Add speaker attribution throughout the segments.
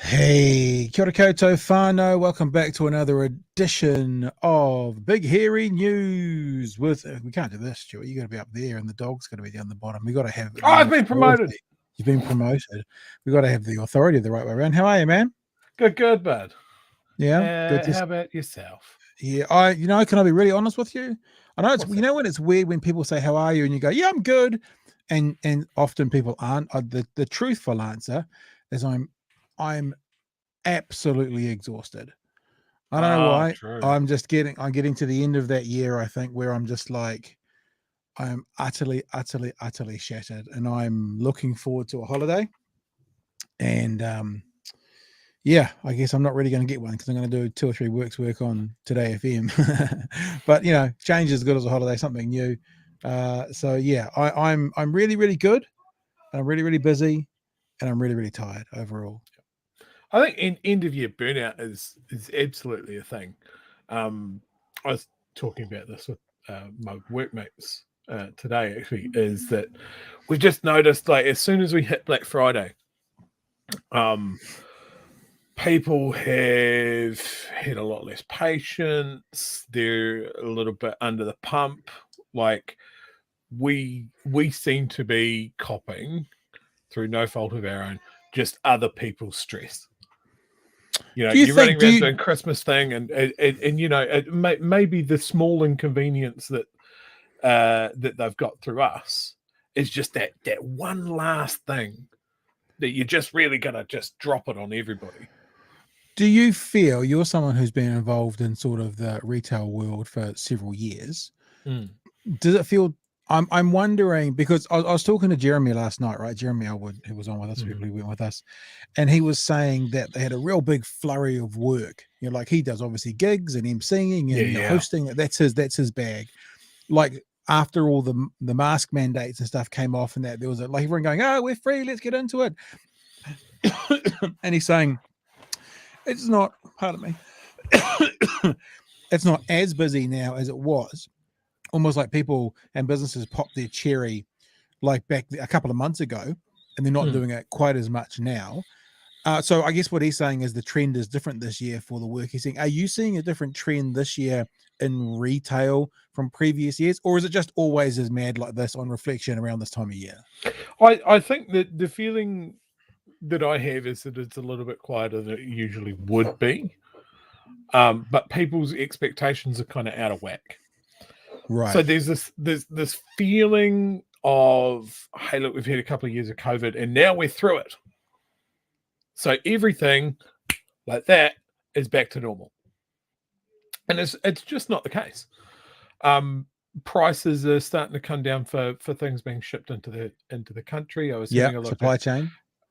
Speaker 1: Hey, kia ora koutou whānau. Welcome back to another edition of Big Hairy News. We can't do this, Stuart. You got to be up there, and the dog's got to be down the bottom. We got to have.
Speaker 2: Oh, I've been promoted.
Speaker 1: You've been promoted. We got to have the authority the right way around. How are you, man?
Speaker 2: Good, bud.
Speaker 1: Yeah. Good.
Speaker 2: How about yourself?
Speaker 1: Yeah. Can I be really honest with you? I know it's when it's weird when people say how are you and you go, yeah, I'm good, and often people aren't. The truthful answer is I'm absolutely exhausted. I don't know why.
Speaker 2: True.
Speaker 1: I'm getting to the end of that year, I think, where I'm just like, I'm utterly shattered, and I'm looking forward to a holiday. And yeah, I guess I'm not really going to get one because I'm going to do 2 or 3 weeks work on Today FM. But change is good as a holiday, something new. So yeah, I'm really, really good, and I'm really, really busy, and I'm really, really tired overall.
Speaker 2: I think end of year burnout is absolutely a thing. I was talking about this with my workmates today. Actually, is that we just noticed, like, as soon as we hit Black Friday, people have had a lot less patience. They're a little bit under the pump. Like we seem to be copying, through no fault of our own, just other people's stress. You're running around doing Christmas thing, and it may be the small inconvenience that they've got through us is just that one last thing that you're just really gonna just drop it on everybody.
Speaker 1: Do you feel, you're someone who's been involved in sort of the retail world for several years? Does it feel? I'm wondering, because I was talking to Jeremy last night, right? Jeremy Elwood, who was on with us, people who went with us, and he was saying that they had a real big flurry of work. Like he does obviously gigs and emceeing and hosting. That's his bag. Like after all the mask mandates and stuff came off, and that there was like everyone going, "Oh, we're free, let's get into it." And he's saying it's not. Pardon me. It's not as busy now as it was. Almost like people and businesses popped their cherry like back a couple of months ago, and they're not doing it quite as much now. So I guess what he's saying is the trend is different this year for the work he's seeing. Are you seeing a different trend this year in retail from previous years, or is it just always as mad like this on reflection around this time of year?
Speaker 2: I think that the feeling that I have is that it's a little bit quieter than it usually would be. But people's expectations are kind of out of whack.
Speaker 1: Right.
Speaker 2: So there's this feeling of, hey, look, we've had a couple of years of COVID and now we're through it. So everything like that is back to normal. And it's just not the case. Prices are starting to come down for things being shipped into the country. I was having a look
Speaker 1: supply chain.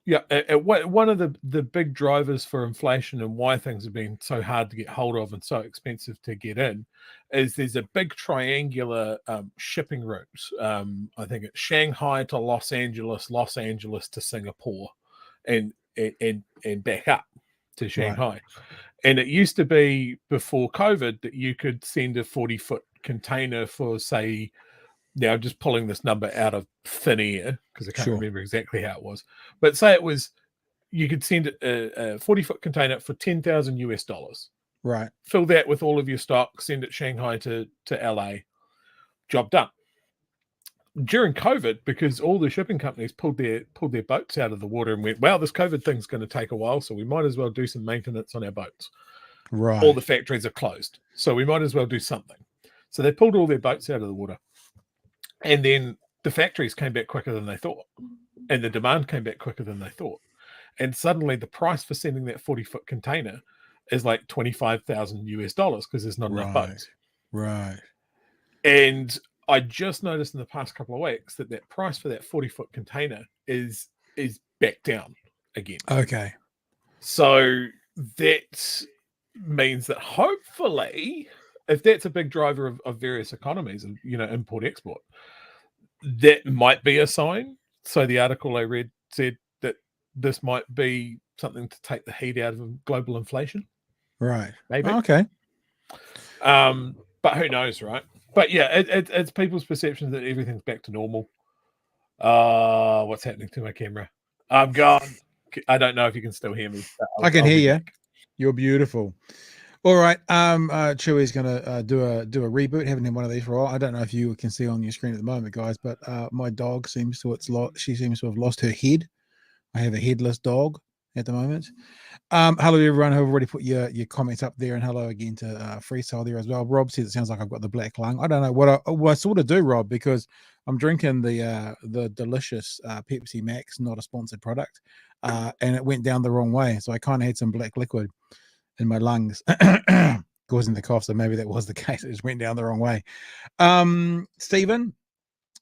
Speaker 2: Yeah, one of the big drivers for inflation and why things have been so hard to get hold of and so expensive to get in is there's a big triangular shipping route. I think it's Shanghai to Los Angeles to Singapore, and back up to Shanghai. Right. And it used to be before COVID that you could send a 40-foot container for, say, now I'm just pulling this number out of thin air because I can't remember exactly how it was. But say it was, you could send a 40-foot container for $10,000 US.
Speaker 1: Right.
Speaker 2: Fill that with all of your stock, send it Shanghai to LA. Job done. During COVID, because all the shipping companies pulled their boats out of the water and went, wow, this COVID thing's going to take a while, so we might as well do some maintenance on our boats.
Speaker 1: Right.
Speaker 2: All the factories are closed, so we might as well do something. So they pulled all their boats out of the water. And then the factories came back quicker than they thought. And the demand came back quicker than they thought. And suddenly the price for sending that 40-foot container is like $25,000 US because there's not enough boats.
Speaker 1: Right.
Speaker 2: And I just noticed in the past couple of weeks that price for that 40-foot container is back down again.
Speaker 1: Okay.
Speaker 2: So that means that hopefully, if that's a big driver of various economies and, import export, that might be a sign. So the article I read said that this might be something to take the heat out of global inflation.
Speaker 1: Right.
Speaker 2: Maybe.
Speaker 1: Okay.
Speaker 2: But who knows, right? But yeah, it's people's perceptions that everything's back to normal. What's happening to my camera? I'm gone. I don't know if you can still hear me.
Speaker 1: I can hear you. You're beautiful. All right. Chewy's gonna do a reboot. Haven't had one of these for a while. I don't know if you can see on your screen at the moment, guys, but my dog seems to have lost her head. I have a headless dog at the moment. Hello everyone who have already put your comments up there, and hello again to Freestyle there as well. Rob says it sounds like I've got the black lung. I don't know what I sort of do, Rob, because I'm drinking the delicious Pepsi Max, not a sponsored product, and it went down the wrong way, so I kind of had some black liquid in my lungs causing the cough. So maybe that was the case. It just went down the wrong way. Stephen,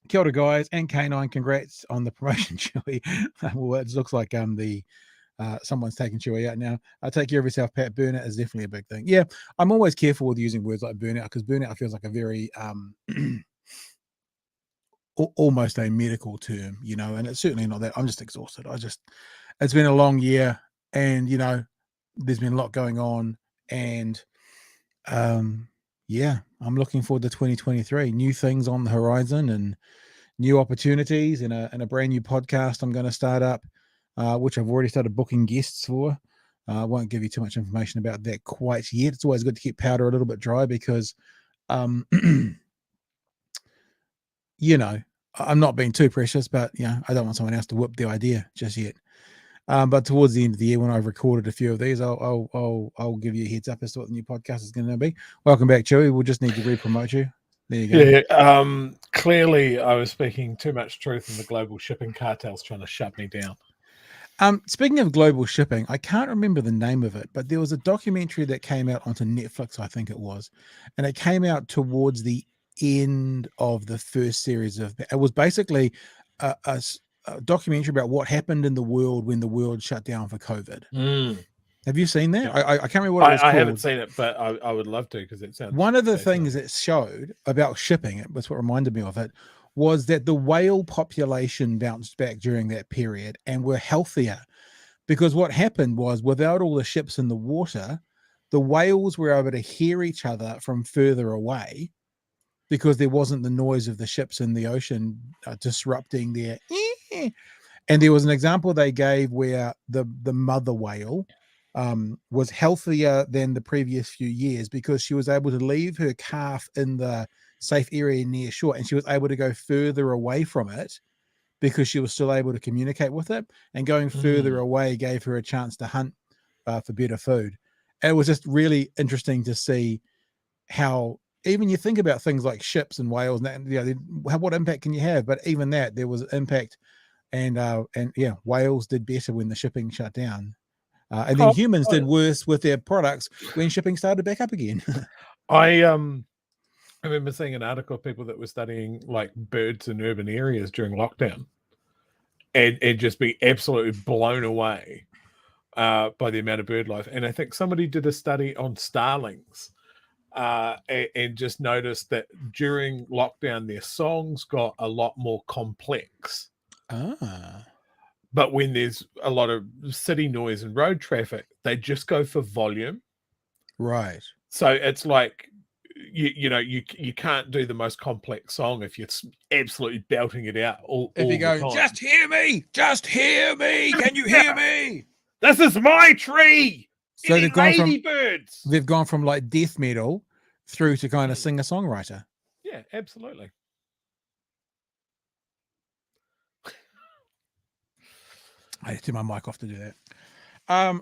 Speaker 1: kia ora guys, and K9, congrats on the promotion, Chewy. Well, it looks like someone's taking Chewy out now. Take care of yourself, Pat. Burnout is definitely a big thing. Yeah, I'm always careful with using words like burnout, because burnout feels like a very almost a medical term, and it's certainly not that. I'm just exhausted. It's been a long year, and there's been a lot going on, and yeah, I'm looking forward to 2023. New things on the horizon and new opportunities, and a brand new podcast I'm going to start up, which I've already started booking guests for. I won't give you too much information about that quite yet. It's always good to keep powder a little bit dry, because I'm not being too precious, but I don't want someone else to whip the idea just yet. But towards the end of the year, when I've recorded a few of these, I'll give you a heads up as to what the new podcast is going to be. Welcome back, Chewy. We'll just need to re-promote you. There you go.
Speaker 2: Yeah. Clearly, I was speaking too much truth, and the global shipping cartel's trying to shut me down.
Speaker 1: Speaking of global shipping, I can't remember the name of it, but there was a documentary that came out onto Netflix, I think it was, and it came out towards the end of the first series of. It was basically a documentary about what happened in the world when the world shut down for COVID. Have you seen that?
Speaker 2: Yeah.
Speaker 1: I can't remember what it was called.
Speaker 2: I haven't seen it, but I would love to, because it sounds.
Speaker 1: One of the things it showed about shipping, it was what reminded me of it, was that the whale population bounced back during that period and were healthier, because what happened was, without all the ships in the water, the whales were able to hear each other from further away, because there wasn't the noise of the ships in the ocean disrupting their. And there was an example they gave where the mother whale was healthier than the previous few years, because she was able to leave her calf in the safe area near shore, and she was able to go further away from it, because she was still able to communicate with it, and going further away gave her a chance to hunt for better food. And it was just really interesting to see how, even you think about things like ships and whales, and what impact can you have? But even that, there was impact, and yeah, whales did better when the shipping shut down, and then humans did worse with their products when shipping started back up again.
Speaker 2: I remember seeing an article of people that were studying like birds in urban areas during lockdown, and just be absolutely blown away by the amount of bird life. And I think somebody did a study on starlings, and just noticed that during lockdown their songs got a lot more complex. But when there's a lot of city noise and road traffic, they just go for volume.
Speaker 1: Right.
Speaker 2: So it's like, you can't do the most complex song if you're absolutely belting it out all
Speaker 1: If you go,
Speaker 2: the time.
Speaker 1: just hear me, can you hear me?
Speaker 2: This is my tree.
Speaker 1: So they've gone from like death metal through to kind of singer-songwriter.
Speaker 2: Yeah, absolutely.
Speaker 1: I had to turn my mic off to do that.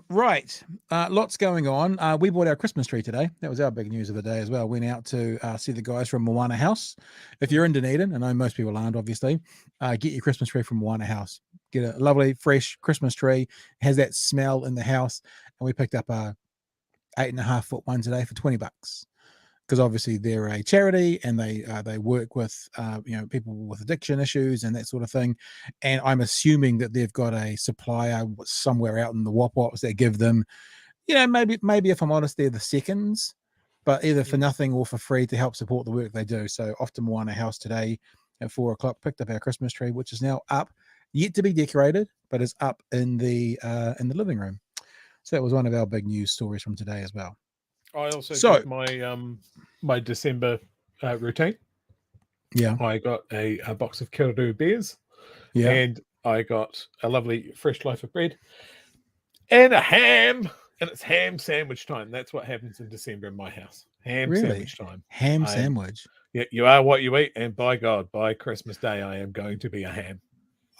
Speaker 1: Right. Lots going on. We bought our Christmas tree today. That was our big news of the day as well. Went out to see the guys from Moana House. If you're in Dunedin, I know most people aren't, obviously, get your Christmas tree from Moana House. Get a lovely, fresh Christmas tree. It has that smell in the house. And we picked up a 8.5 foot one today for $20. because obviously they're a charity and they work with people with addiction issues and that sort of thing. And I'm assuming that they've got a supplier somewhere out in the wop-wops that give them, maybe if I'm honest, they're the seconds, but either for nothing or for free to help support the work they do. So off to Moana House today at 4:00, picked up our Christmas tree, which is now up, yet to be decorated, but is up in the living room. So that was one of our big news stories from today as well.
Speaker 2: I also did my my December routine.
Speaker 1: Yeah,
Speaker 2: I got a box of Kiraroo beers, and I got a lovely fresh loaf of bread and a ham, and it's ham sandwich time. That's what happens in December in my house. Ham sandwich time.
Speaker 1: Ham sandwich.
Speaker 2: Yeah, you are what you eat, and by God, by Christmas Day, I am going to be a ham.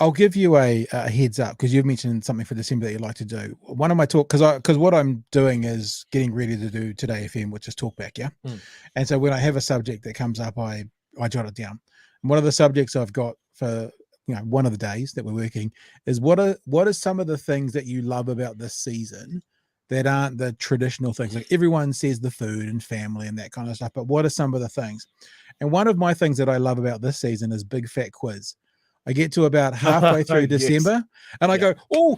Speaker 1: I'll give you a heads up because you've mentioned something for December that you'd like to do. One of my because what I'm doing is getting ready to do Today FM, which is talkback, yeah. And so when I have a subject that comes up, I jot it down. And one of the subjects I've got for one of the days that we're working is what are some of the things that you love about this season that aren't the traditional things. Like everyone says the food and family and that kind of stuff, but what are some of the things? And one of my things that I love about this season is Big Fat Quiz. I get to about halfway through December and I go, oh,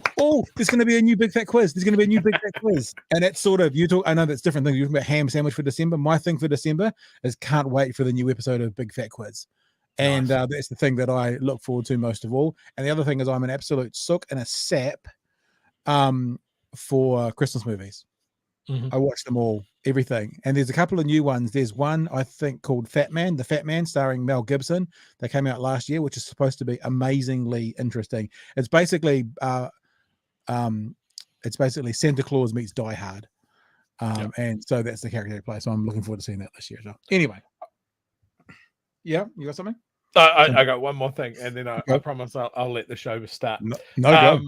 Speaker 1: there's going to be a new Big Fat Quiz. There's going to be a new Big Fat Quiz. And that's sort of, I know that's different things. You're talking about ham sandwich for December. My thing for December is can't wait for the new episode of Big Fat Quiz. And that's the thing that I look forward to most of all. And the other thing is I'm an absolute sook and a sap for Christmas movies. I watch them all, everything. And there's a couple of new ones. There's one, I think, called The Fat Man, starring Mel Gibson. That came out last year, which is supposed to be amazingly interesting. It's basically Santa Claus meets Die Hard. And so that's the character they play. So I'm looking forward to seeing that this year. So anyway. Yeah, you got something?
Speaker 2: I got one more thing, and then I promise I'll let the show start.
Speaker 1: Go.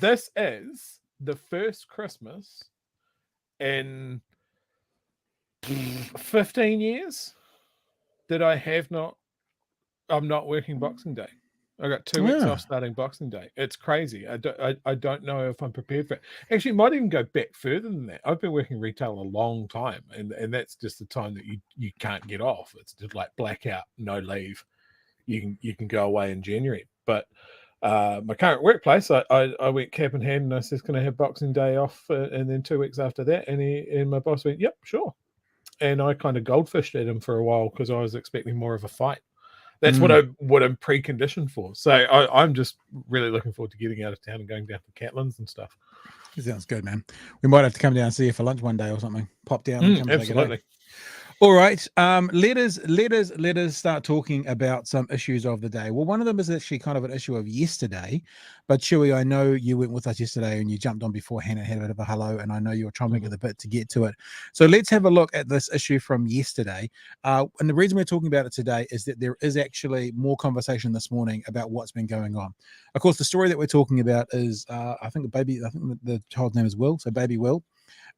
Speaker 2: This is the first Christmas in 15 years that I'm not working Boxing Day. I got 2 weeks off starting Boxing Day. It's crazy. I don't know if I'm prepared for it. Actually, it might even go back further than that. I've been working retail a long time, and that's just the time that you can't get off. It's just like blackout, no leave. You can go away in January. But my current workplace, I went cap in hand and I said, can I have Boxing Day off? And then 2 weeks after that, and my boss went, yep, sure. And I kind of goldfished at him for a while because I was expecting more of a fight. That's what I'm preconditioned for. So I'm just really looking forward to getting out of town and going down to Catlin's and stuff.
Speaker 1: Sounds good, man. We might have to come down and see you for lunch one day or something. Pop down and come
Speaker 2: absolutely.
Speaker 1: All right. Let us start talking about some issues of the day. Well, one of them is actually kind of an issue of yesterday, but Chewy, I know you went with us yesterday and you jumped on beforehand and had a bit of a hello, and I know you were trying to get a bit to get to it. So let's have a look at this issue from yesterday. And the reason we're talking about it today is that there is actually more conversation this morning about what's been going on. Of course, the story that we're talking about is, I think the child's name is Will. So baby Will,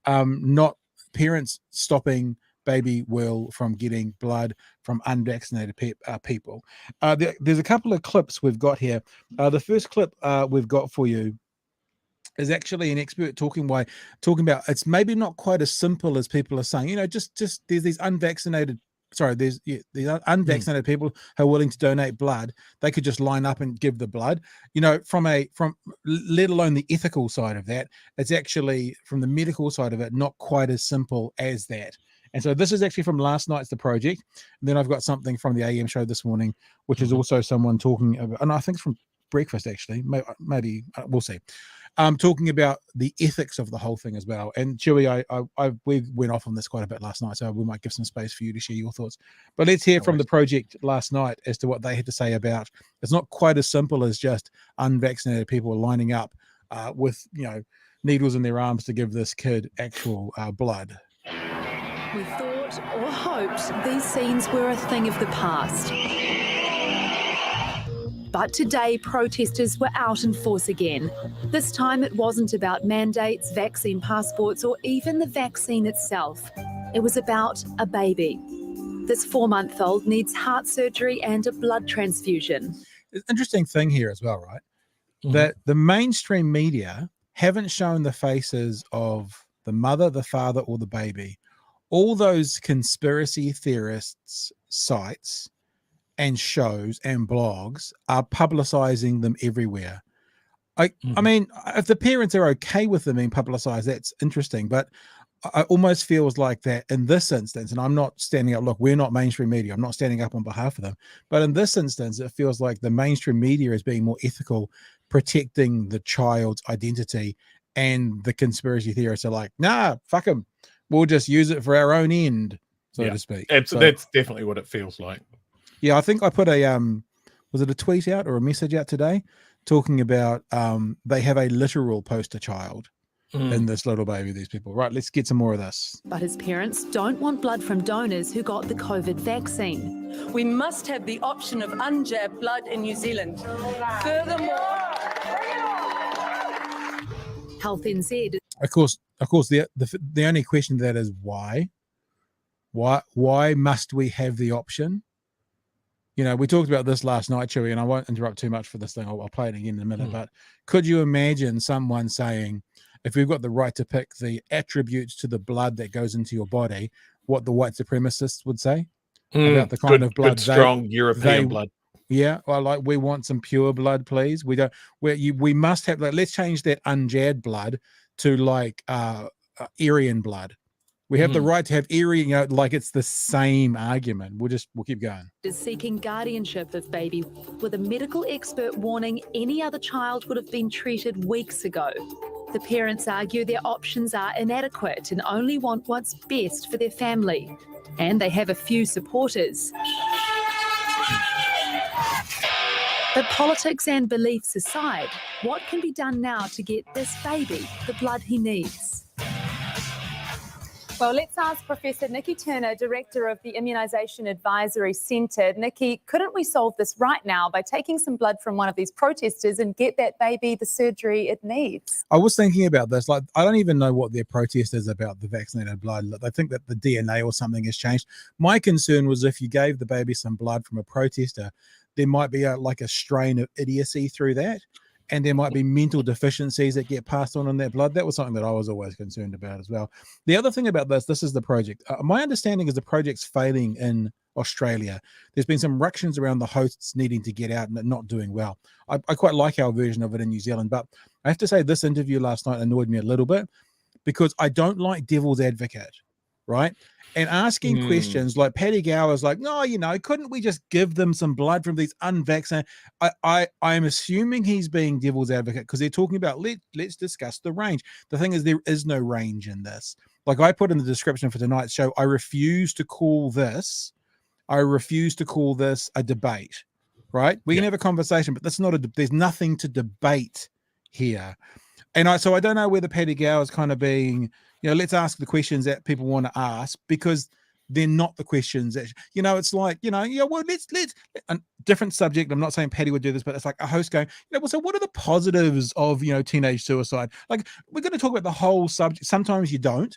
Speaker 1: not parents stopping baby Will from getting blood from unvaccinated people. There's a couple of clips we've got here. The first clip we've got for you is actually an expert talking about it's maybe not quite as simple as people are saying. Just there's these unvaccinated people who are willing to donate blood. They could just line up and give the blood. From let alone the ethical side of that, it's actually from the medical side of it not quite as simple as that. And so this is actually from last night's The Project. And then I've got something from the AM show this morning, which is also someone talking about, and I think it's from breakfast actually, maybe we'll see. Talking about the ethics of the whole thing as well. And Chewy, we went off on this quite a bit last night, so we might give some space for you to share your thoughts. But let's hear from The Project last night as to what they had to say about it's not quite as simple as just unvaccinated people lining up with needles in their arms to give this kid actual blood.
Speaker 3: We thought or hoped these scenes were a thing of the past. But today, protesters were out in force again. This time it wasn't about mandates, vaccine passports, or even the vaccine itself. It was about a baby. This 4-month-old needs heart surgery and a blood transfusion.
Speaker 1: It's an interesting thing here as well, right? That the mainstream media haven't shown the faces of the mother, the father, or the baby. all those conspiracy theorists sites and shows and blogs are publicizing them everywhere. I mean, if the parents are okay with them being publicized, that's interesting, but I almost feels like that in this instance, and I'm not standing up, look, we're not mainstream media, I'm not standing up on behalf of them, but in this instance, it feels like the mainstream media is being more ethical, protecting the child's identity, and the conspiracy theorists are like, nah, fuck them, we'll just use it for our own end, so to speak.
Speaker 2: That's definitely what it feels like.
Speaker 1: Yeah, I think I put a was it a tweet out or a message out today talking about they have a literal poster child in this little baby, these people. Right, let's get some more of this.
Speaker 3: But his parents don't want blood from donors who got the COVID vaccine.
Speaker 4: We must have the option of unjabbed blood in New Zealand. Furthermore,
Speaker 3: Health NZ.
Speaker 1: Of course, the only question to that is why? Why must we have the option? You know, we talked about this last night, Chewy, and I won't interrupt too much for this thing. I'll play it again in a minute. But could you imagine someone saying, if we've got the right to pick the attributes to the blood that goes into your body, what the white supremacists would say about the kind of blood,
Speaker 2: good, strong European blood.
Speaker 1: Yeah, well, like, we want some pure blood, please. We don't. We must have. Like, let's change that unjabbed blood to like Aryan blood. We have the right to have Aryan. You know, like, it's the same argument. We'll keep going.
Speaker 3: Is seeking guardianship of baby, with a medical expert warning any other child would have been treated weeks ago. The parents argue their options are inadequate and only want what's best for their family. And they have a few supporters. But politics and beliefs aside, what can be done now to get this baby the blood he needs?
Speaker 5: Well, let's ask Professor Nikki Turner, Director of the Immunisation Advisory Centre. Nikki, couldn't we solve this right now by taking some blood from one of these protesters and get that baby the surgery it needs?
Speaker 1: I was thinking about this. Like, I don't even know what their protest is about the vaccinated blood. They think that the DNA or something has changed. My concern was if you gave the baby some blood from a protester, there might be a strain of idiocy through that. And there might be mental deficiencies that get passed on in that blood. That was something that I was always concerned about as well. The other thing about this is the project. My understanding is the project's failing in Australia. There's been some ructions around the hosts needing to get out and not doing well. I quite like our version of it in New Zealand, but I have to say this interview last night annoyed me a little bit because I don't like devil's advocate, right? And asking questions like Paddy Gower's like, no, you know, couldn't we just give them some blood from these unvaccinated? I'm assuming he's being devil's advocate because they're talking about let's discuss the range. The thing is, there is no range in this. Like I put in the description for tonight's show, I refuse to call this a debate, right? We can have a conversation, but that's not there's nothing to debate here. And so I don't know whether Paddy Gower is kind of being, you know, let's ask the questions that people want to ask because they're not the questions that, you know, it's like, you know, well, let's a different subject. I'm not saying Paddy would do this, but it's like a host going, you know, well, so what are the positives of, you know, teenage suicide? Like, we're going to talk about the whole subject. Sometimes you don't.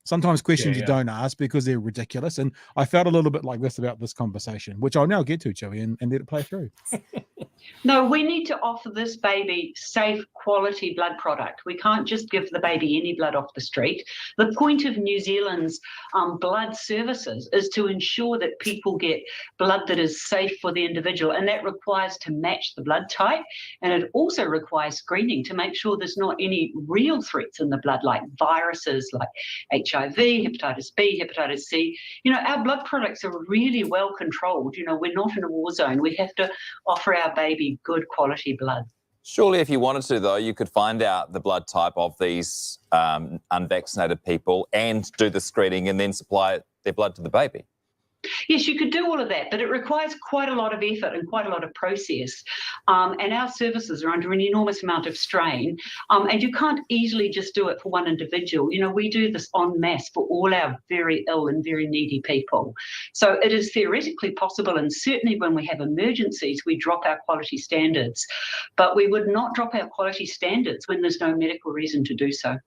Speaker 1: Sometimes questions you don't ask because they're ridiculous. And I felt a little bit like this about this conversation, which I'll now get to, Joey, and let it play through.
Speaker 6: No, we need to offer this baby safe, quality blood product. We can't just give the baby any blood off the street. The point of New Zealand's blood services is to ensure that people get blood that is safe for the individual, and that requires to match the blood type, and it also requires screening to make sure there's not any real threats in the blood, like viruses, like HIV, hepatitis B, hepatitis C. You know, our blood products are really well controlled. You know, we're not in a war zone. We have to offer our baby good quality blood.
Speaker 7: Surely if you wanted to, though, you could find out the blood type of these unvaccinated people and do the screening and then supply their blood to the baby.
Speaker 6: Yes, you could do all of that, but it requires quite a lot of effort and quite a lot of process. And our services are under an enormous amount of strain. And you can't easily just do it for one individual. You know, we do this en masse for all our very ill and very needy people. So it is theoretically possible, and certainly when we have emergencies, we drop our quality standards. But we would not drop our quality standards when there's no medical reason to do so.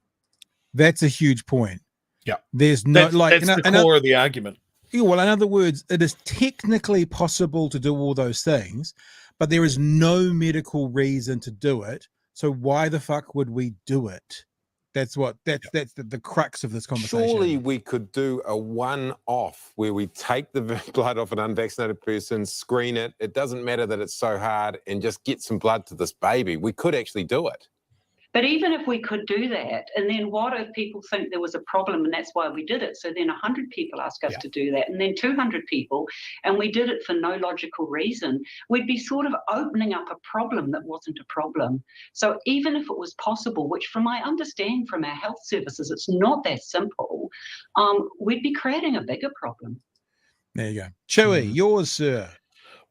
Speaker 1: That's a huge point.
Speaker 2: Yeah.
Speaker 1: There's no,
Speaker 2: that's the core of the argument.
Speaker 1: Yeah, well, in other words, it is technically possible to do all those things, but there is no medical reason to do it. So why the fuck would we do it? That's the crux of this conversation.
Speaker 8: Surely we could do a one-off where we take the blood off an unvaccinated person, screen it. It doesn't matter that it's so hard, and just get some blood to this baby. We could actually do it.
Speaker 6: But even if we could do that, and then what if people think there was a problem and that's why we did it? So then 100 people ask us to do that, and then 200 people, and we did it for no logical reason. We'd be sort of opening up a problem that wasn't a problem. So even if it was possible, which from my understanding from our health services, it's not that simple, we'd be creating a bigger problem.
Speaker 1: There you go. Chewy, yours, sir.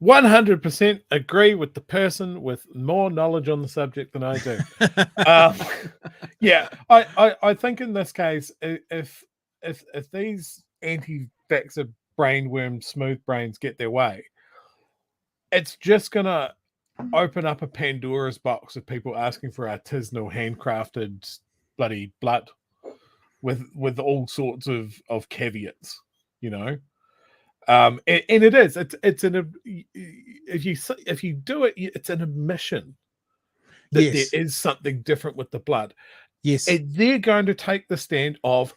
Speaker 2: 100% agree with the person with more knowledge on the subject than I do. I think in this case, if these anti-vaxxer brainworm smooth brains get their way, it's just gonna open up a Pandora's box of people asking for artisanal, handcrafted bloody blood with all sorts of caveats, you know. And it is. It's an if you do it, it's an admission that there is something different with the blood.
Speaker 1: Yes,
Speaker 2: and they're going to take the stand of,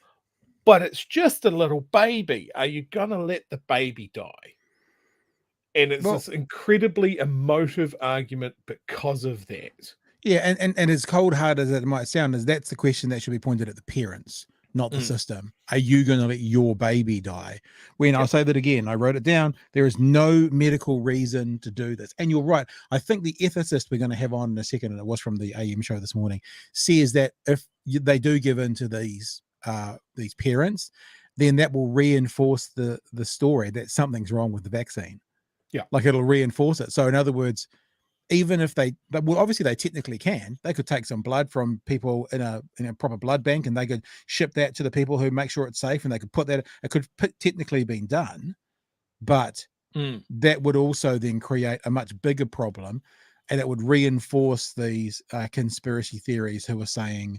Speaker 2: but it's just a little baby. Are you going to let the baby die? And it's this incredibly emotive argument because of that.
Speaker 1: Yeah, and as cold-hearted as it might sound, that's the question that should be pointed at the parents, not the system. Are you going to let your baby die? When I'll say that again, I wrote it down. There is no medical reason to do this. And you're right. I think the ethicist we're going to have on in a second, and it was from the AM show this morning, says that if they do give in to these parents, then that will reinforce the story that something's wrong with the vaccine.
Speaker 2: Yeah.
Speaker 1: Like it'll reinforce it. So in other words, even if obviously they technically can, they could take some blood from people in a proper blood bank, and they could ship that to the people who make sure it's safe, and they could put that, it could technically been done, but that would also then create a much bigger problem, and it would reinforce these conspiracy theories who are saying,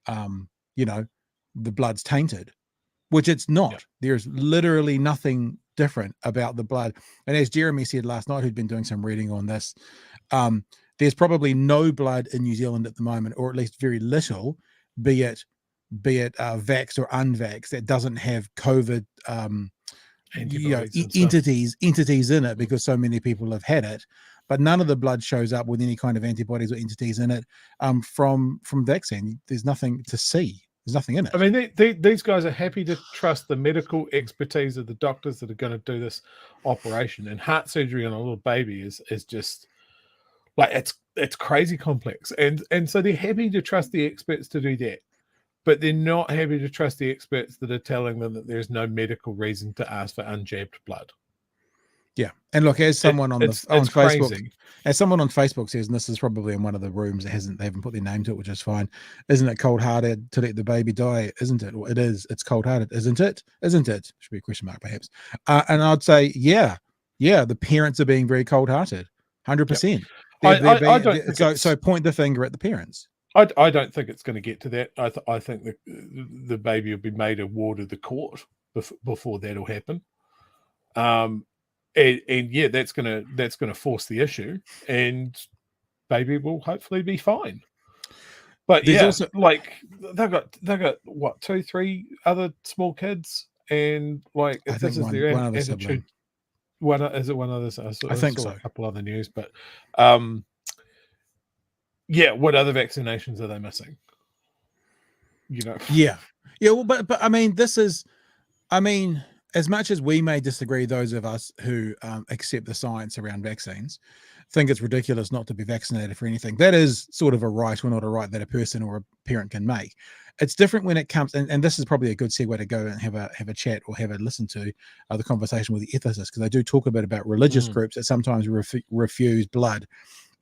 Speaker 1: the blood's tainted, which it's not. Yeah. There's literally nothing different about the blood. And as Jeremy said last night, who'd been doing some reading on this, there's probably no blood in New Zealand at the moment, or at least very little, be it vaxxed or unvaxxed, that doesn't have COVID entities in it, because so many people have had it. But none of the blood shows up with any kind of antibodies or entities in it from vaccine. There's nothing to see. There's nothing in it.
Speaker 2: I mean, these guys are happy to trust the medical expertise of the doctors that are going to do this operation. And heart surgery on a little baby is just like, it's crazy complex. And so they're happy to trust the experts to do that. But they're not happy to trust the experts that are telling them that there's no medical reason to ask for unjabbed blood.
Speaker 1: Yeah, and look, as someone on Facebook,
Speaker 2: crazy.
Speaker 1: As someone on Facebook says, and this is probably in one of the rooms that they haven't put their name to it, which is fine. Isn't it cold-hearted to let the baby die? Isn't it? Well, it is. It's cold-hearted, isn't it? Isn't it? Should be a question mark, perhaps. And I'd say, yeah. The parents are being very cold-hearted, 100%. So point the finger at the parents.
Speaker 2: I don't think it's going to get to that. I think the baby will be made a ward of the court before that'll happen. And yeah, that's gonna force the issue, and baby will hopefully be fine. But there's also, like, they've got what, 2-3 other small kids, and like if this is their attitude, one other. I think so. A couple other news, but what other vaccinations are they missing?
Speaker 1: Well, but I mean, as much as we may disagree, those of us who accept the science around vaccines think it's ridiculous not to be vaccinated for anything. That is sort of a right or not a right that a person or a parent can make. It's different when it comes, and this is probably a good segue to go and have a chat or have a listen to the conversation with the ethicists, because they do talk a bit about religious groups that sometimes refuse blood.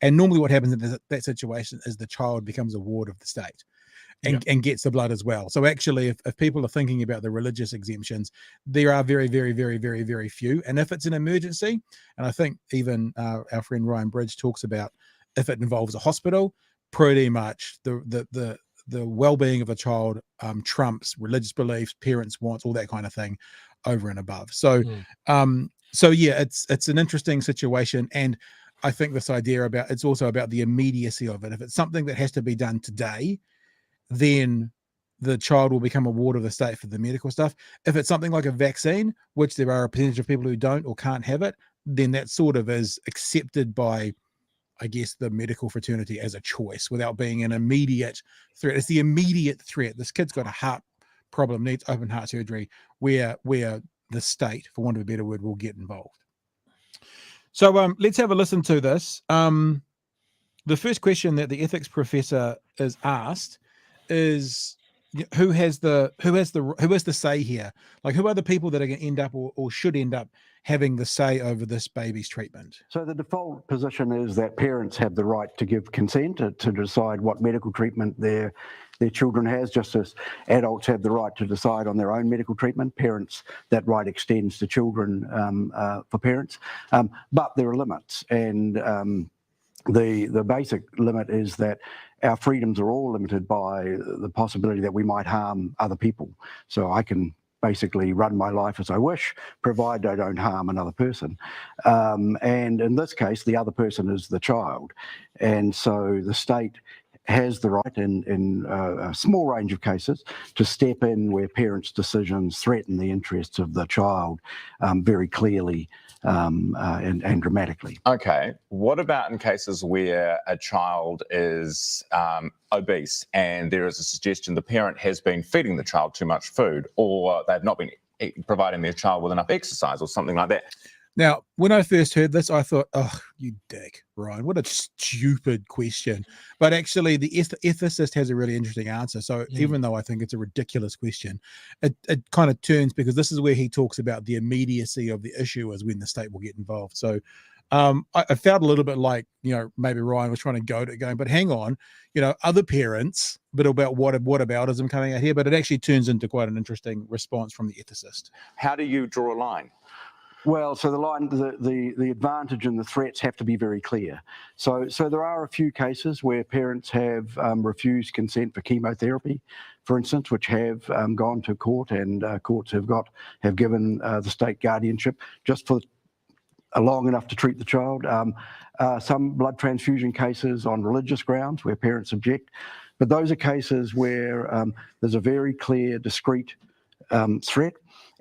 Speaker 1: And normally what happens in that situation is the child becomes a ward of the state. And gets the blood as well. So actually, if people are thinking about the religious exemptions, there are very, very, very, very, very few. And if it's an emergency, and I think even our friend Ryan Bridge talks about, if it involves a hospital, pretty much the well-being of a child trumps religious beliefs, parents' wants, all that kind of thing over and above. So it's an interesting situation. And I think this idea it's also about the immediacy of it. If it's something that has to be done today, then the child will become a ward of the state for the medical stuff. If it's something like a vaccine, which there are a percentage of people who don't or can't have it, then that sort of is accepted by, I guess, the medical fraternity as a choice without being an immediate threat. It's the immediate threat. This kid's got a heart problem, needs open heart surgery, where the state, for want of a better word, will get involved. So let's have a listen to this. The first question that the ethics professor is asked is, who has the say here? Like, who are the people that are going to end up or should end up having the say over this baby's treatment?
Speaker 9: So the default position is that parents have the right to give consent to decide what medical treatment their children has, just as adults have the right to decide on their own medical treatment. Parents, that right extends to children for parents, but there are limits, and the basic limit is that our freedoms are all limited by the possibility that we might harm other people. So I can basically run my life as I wish, provided I don't harm another person. And in this case, the other person is the child. And so the state has the right in a small range of cases to step in where parents' decisions threaten the interests of the child very clearly and dramatically.
Speaker 7: Okay, what about in cases where a child is obese and there is a suggestion the parent has been feeding the child too much food, or they've not been providing their child with enough exercise or something like that?
Speaker 1: Now, when I first heard this, I thought, oh, you dick, Ryan, what a stupid question. But actually, the ethicist has a really interesting answer. So even though I think it's a ridiculous question, it kind of turns, because this is where he talks about the immediacy of the issue is when the state will get involved. So I felt a little bit like, maybe Ryan was trying to going, but hang on, other parents, but about whataboutism coming out here, but it actually turns into quite an interesting response from the ethicist.
Speaker 7: How do you draw a line?
Speaker 9: Well, so the line, the advantage and the threats have to be very clear. So there are a few cases where parents have refused consent for chemotherapy, for instance, which have gone to court, and courts have given the state guardianship just for long enough to treat the child. Some blood transfusion cases on religious grounds where parents object, but those are cases where there's a very clear, discrete threat,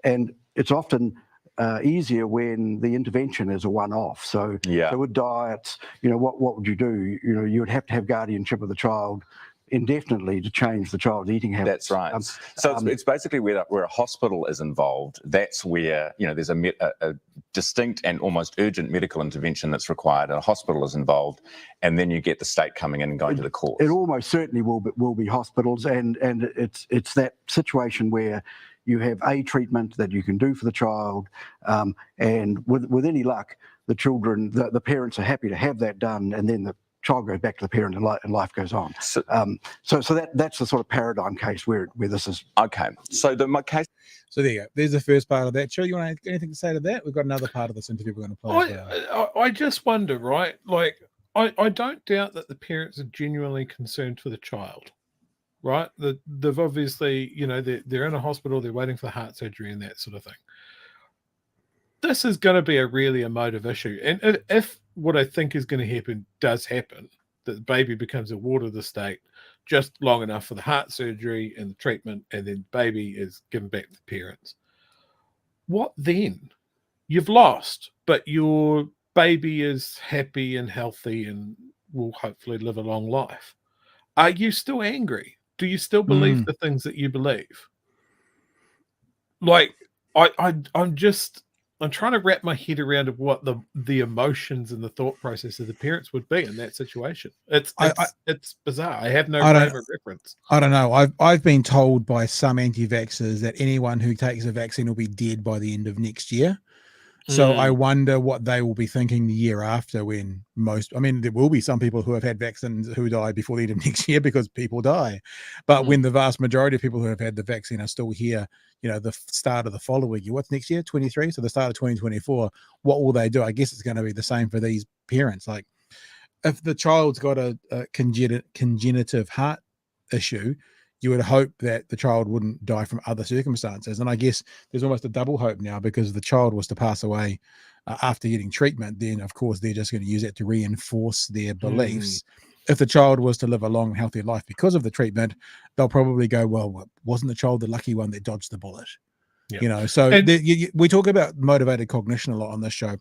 Speaker 9: and it's often easier when the intervention is a one-off. So with diets, what would you do? You would have to have guardianship of the child indefinitely to change the child's eating habits.
Speaker 7: That's right. So it's basically where a hospital is involved. That's where there's a distinct and almost urgent medical intervention that's required, and a hospital is involved, and then you get the state coming in and going to the court.
Speaker 9: It almost certainly will be hospitals, and it's that situation where you have a treatment that you can do for the child, and with any luck, the parents are happy to have that done, and then the child goes back to the parent and life goes on. So that's the sort of paradigm case where this is.
Speaker 7: Okay. So my case.
Speaker 1: So there you go. There's the first part of that. Joe, you want anything to say to that? We've got another part of this interview we're going to play.
Speaker 2: I just wonder, right? Like, I don't doubt that the parents are genuinely concerned for the child. Right, they've obviously, they're in a hospital, they're waiting for the heart surgery and that sort of thing. This is going to be a really emotive issue, and if what I think is going to happen does happen, that the baby becomes a ward of the state just long enough for the heart surgery and the treatment, and then the baby is given back to the parents. What then? You've lost, but your baby is happy and healthy and will hopefully live a long life. Are you still angry? Do you still believe the things that you believe? Like, I'm trying to wrap my head around what the emotions and the thought process of the parents would be in that situation. It's bizarre. I have no frame of reference.
Speaker 1: I don't know. I've been told by some anti-vaxxers that anyone who takes a vaccine will be dead by the end of next year. So I wonder what they will be thinking the year after, when there will be some people who have had vaccines who die before the end of next year, because people die. But when the vast majority of people who have had the vaccine are still here, the start of the following year, what's next year? 23. So the start of 2024, what will they do? I guess it's going to be the same for these parents. Like, if the child's got a congenitive heart issue, you would hope that the child wouldn't die from other circumstances. And I guess there's almost a double hope now, because if the child was to pass away after getting treatment, then of course they're just going to use that to reinforce their beliefs. if the child was to live a long, healthy life because of the treatment, they'll probably go, well, wasn't the child the lucky one that dodged the bullet?
Speaker 2: Yep.
Speaker 1: You know, so
Speaker 2: And-
Speaker 1: we talk about motivated cognition a lot on this show.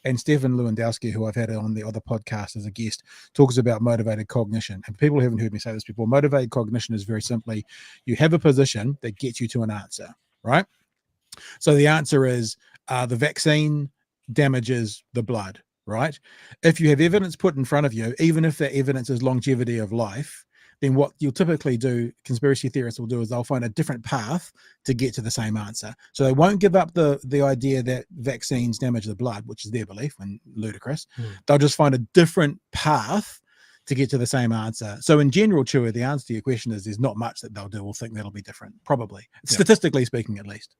Speaker 1: And Stefan Lewandowski, who I've had on the other podcast as a guest, talks about motivated cognition. And people who haven't heard me say this before, motivated cognition is very simply, you have a position that gets you to an answer, right? So the answer is the vaccine damages the blood, right? If you have evidence put in front of you, even if that evidence is longevity of life, then what you'll typically do, conspiracy theorists will do, is they'll find a different path to get to the same answer. So they won't give up the idea that vaccines damage the blood, which is their belief and ludicrous. They'll just find a different path to get to the same answer. So in general, Chewy, the answer to your question is there's not much that they'll do or think that'll be different, probably. Statistically speaking, at least.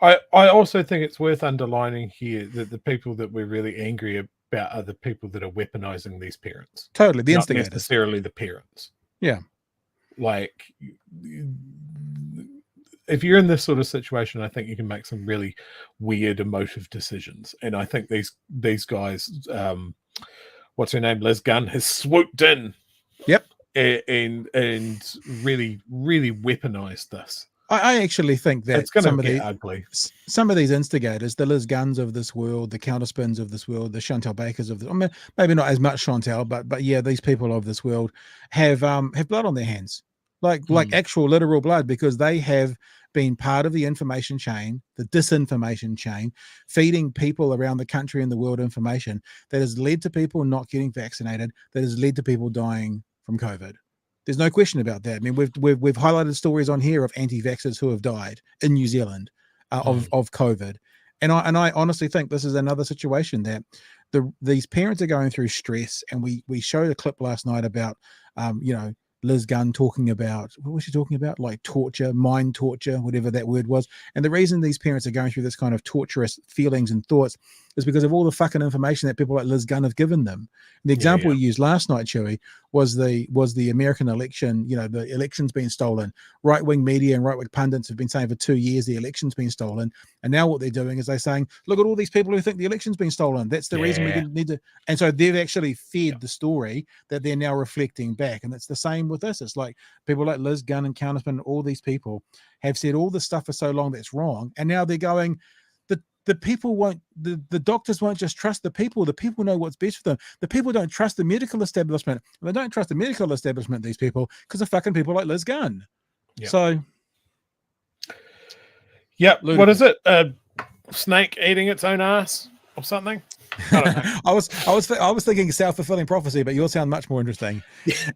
Speaker 2: I also think it's worth underlining here that the people that we're really angry about are the people that are weaponizing these parents.
Speaker 1: Totally, the
Speaker 2: not
Speaker 1: instigators.
Speaker 2: necessarily the parents.
Speaker 1: Yeah.
Speaker 2: Like, if you're in this sort of situation, I think you can make some really weird emotive decisions. And I think these guys, what's her name, Liz Gunn, has swooped in.
Speaker 1: Yep.
Speaker 2: And really, really weaponized this.
Speaker 1: I actually think that
Speaker 2: it's going to get ugly.
Speaker 1: Some of these instigators, the Liz Gunns of this world, the Counterspins of this world, the Chantal Bakers of this, I mean, maybe not as much Chantal, but yeah, these people of this world have blood on their hands, like actual literal blood, because they have been part of the information chain, the disinformation chain, feeding people around the country and the world information that has led to people not getting vaccinated, that has led to people dying from COVID. There's no question about that. I mean, we've highlighted stories on here of anti-vaxxers who have died in New Zealand of COVID, and I honestly think this is another situation that these parents are going through stress. And we showed a clip last night about Liz Gunn talking about, what was she talking about? Like torture, mind torture, whatever that word was. And the reason these parents are going through this kind of torturous feelings and thoughts is because of all the fucking information that people like Liz Gunn have given them. And the example we used last night, Chewy, was the American election. You know, the election's been stolen. Right-wing media and right-wing pundits have been saying for 2 years the election's been stolen. And now what they're doing is they're saying, look at all these people who think the election's been stolen. That's the reason we didn't need to. And so they've actually fed the story that they're now reflecting back. And it's the same with this. It's like people like Liz Gunn and Counterspin, all these people have said all this stuff for so long that's wrong. And now they're going, the people won't, the doctors won't just trust the people know what's best for them. The people don't trust the medical establishment. And they don't trust the medical establishment, these people, because of fucking people like Liz Gunn. So
Speaker 2: what is it? A snake eating its own ass or something? I don't know.
Speaker 1: I was thinking self-fulfilling prophecy, but yours sound much more interesting.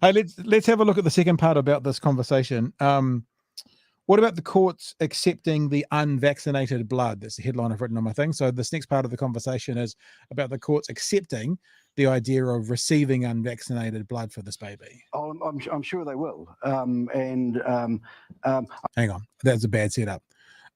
Speaker 1: Let's have a look at the second part about this conversation. What about the courts accepting the unvaccinated blood? That's the headline I've written on my thing. So this next part of the conversation is about the courts accepting the idea of receiving unvaccinated blood for this baby.
Speaker 9: Oh, I'm sure they will. Hang
Speaker 1: on, that's a bad setup.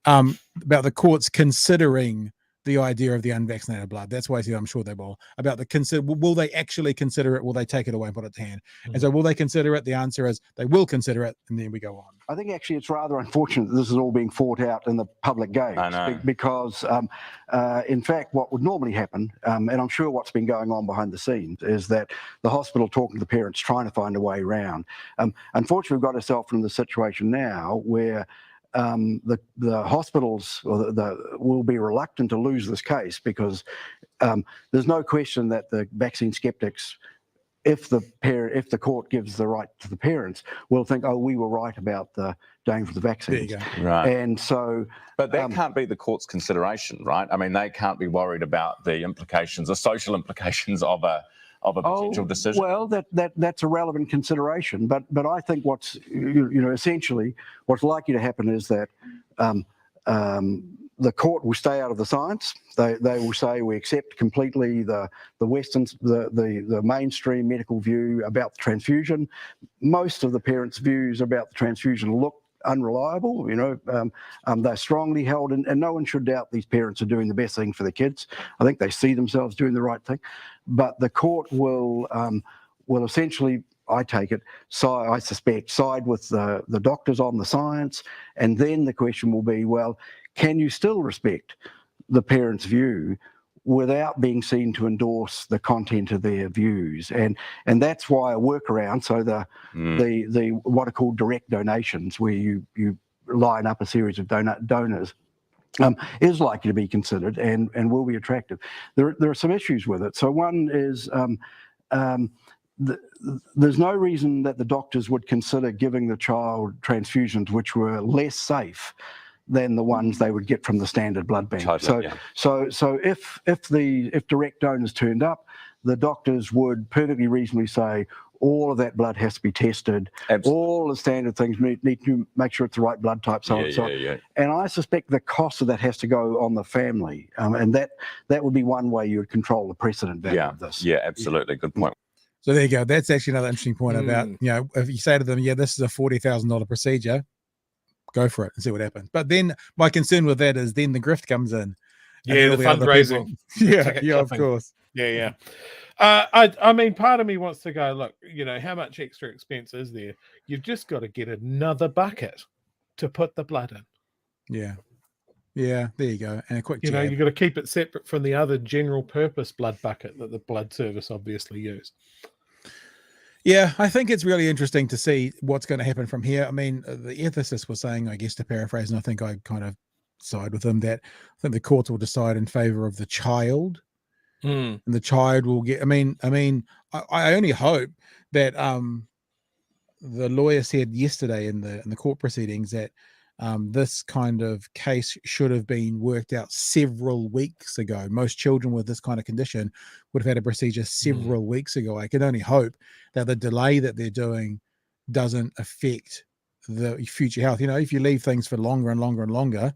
Speaker 1: About the courts considering the idea of the unvaccinated blood. That's why I said I'm sure they will. About the will they actually consider it? Will they take it away and put it to hand? And so will they consider it? The answer is they will consider it, and then we go on.
Speaker 9: I think actually it's rather unfortunate that this is all being fought out in the public games.
Speaker 7: I know.
Speaker 9: Because in fact what would normally happen, and I'm sure what's been going on behind the scenes, is that the hospital talking to the parents, trying to find a way around. Unfortunately, we've got ourselves in the situation now where the hospitals will be reluctant to lose this case, because there's no question that the vaccine skeptics, if the court gives the right to the parents, will think, oh, we were right about the going for the vaccines.
Speaker 1: There you
Speaker 7: go. Right.
Speaker 9: And so,
Speaker 7: but that can't be the court's consideration, right? I mean, they can't be worried about the implications, the social implications of a potential decision.
Speaker 9: Well, that's a relevant consideration, but I think what's essentially what's likely to happen is that the court will stay out of the science. They will say we accept completely the mainstream medical view about the transfusion. Most of the parents' views about the transfusion look unreliable. They're strongly held, and no one should doubt these parents are doing the best thing for their kids. I think they see themselves doing the right thing, but the court will essentially, I take it, I suspect, side with the doctors on the science, and then the question will be, well, can you still respect the parents' view without being seen to endorse the content of their views, and that's why a workaround. So the what are called direct donations, where you line up a series of donors, is likely to be considered and will be attractive. There are some issues with it. So one is there's no reason that the doctors would consider giving the child transfusions which were less safe than the ones they would get from the standard blood bank.
Speaker 7: Totally,
Speaker 9: So if direct donors turned up, the doctors would perfectly reasonably say all of that blood has to be tested.
Speaker 7: Absolutely.
Speaker 9: All the standard things need to make sure it's the right blood type. And I suspect the cost of that has to go on the family, and that would be one way you would control the precedent value of this.
Speaker 7: Yeah, absolutely. Good point.
Speaker 1: So there you go. That's actually another interesting point about, if you say to them, yeah, this is a $40,000 procedure, go for it and see what happens. But then my concern with that is then the grift comes in.
Speaker 2: Yeah, the fundraising.
Speaker 1: Of course.
Speaker 2: Yeah. I mean, part of me wants to go, look, how much extra expense is there? You've just got to get another bucket to put the blood in.
Speaker 1: Yeah, there you go. And a quick jab.
Speaker 2: You've got to keep it separate from the other general purpose blood bucket that the blood service obviously use.
Speaker 1: Yeah, I think it's really interesting to see what's going to happen from here. I mean, the ethicist was saying, I guess to paraphrase, and I think I kind of side with him, that I think the courts will decide in favor of the child. And the child will get, I only hope that the lawyer said yesterday in the court proceedings that this kind of case should have been worked out several weeks ago. Most children with this kind of condition would have had a procedure several weeks ago. I can only hope that the delay that they're doing doesn't affect the future health. If you leave things for longer and longer and longer,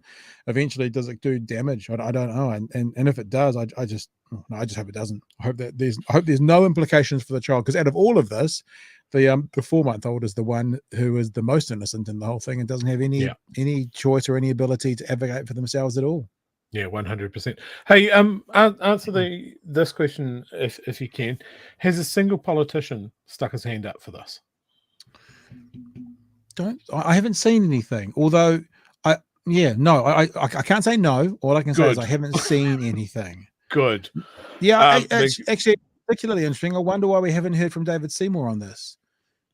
Speaker 1: eventually does it do damage? I don't know. And if it does, I just hope it doesn't. I hope there's no implications for the child, because out of all of this, the 4-month-old is the one who is the most innocent in the whole thing and doesn't have any choice or any ability to advocate for themselves at all.
Speaker 2: Yeah, 100%. Hey, answer this question if you can. Has a single politician stuck his hand up for this?
Speaker 1: I haven't seen anything. Although I can't say no. All I can say is I haven't seen anything.
Speaker 2: Good.
Speaker 1: Yeah, actually particularly interesting. I wonder why we haven't heard from David Seymour on this.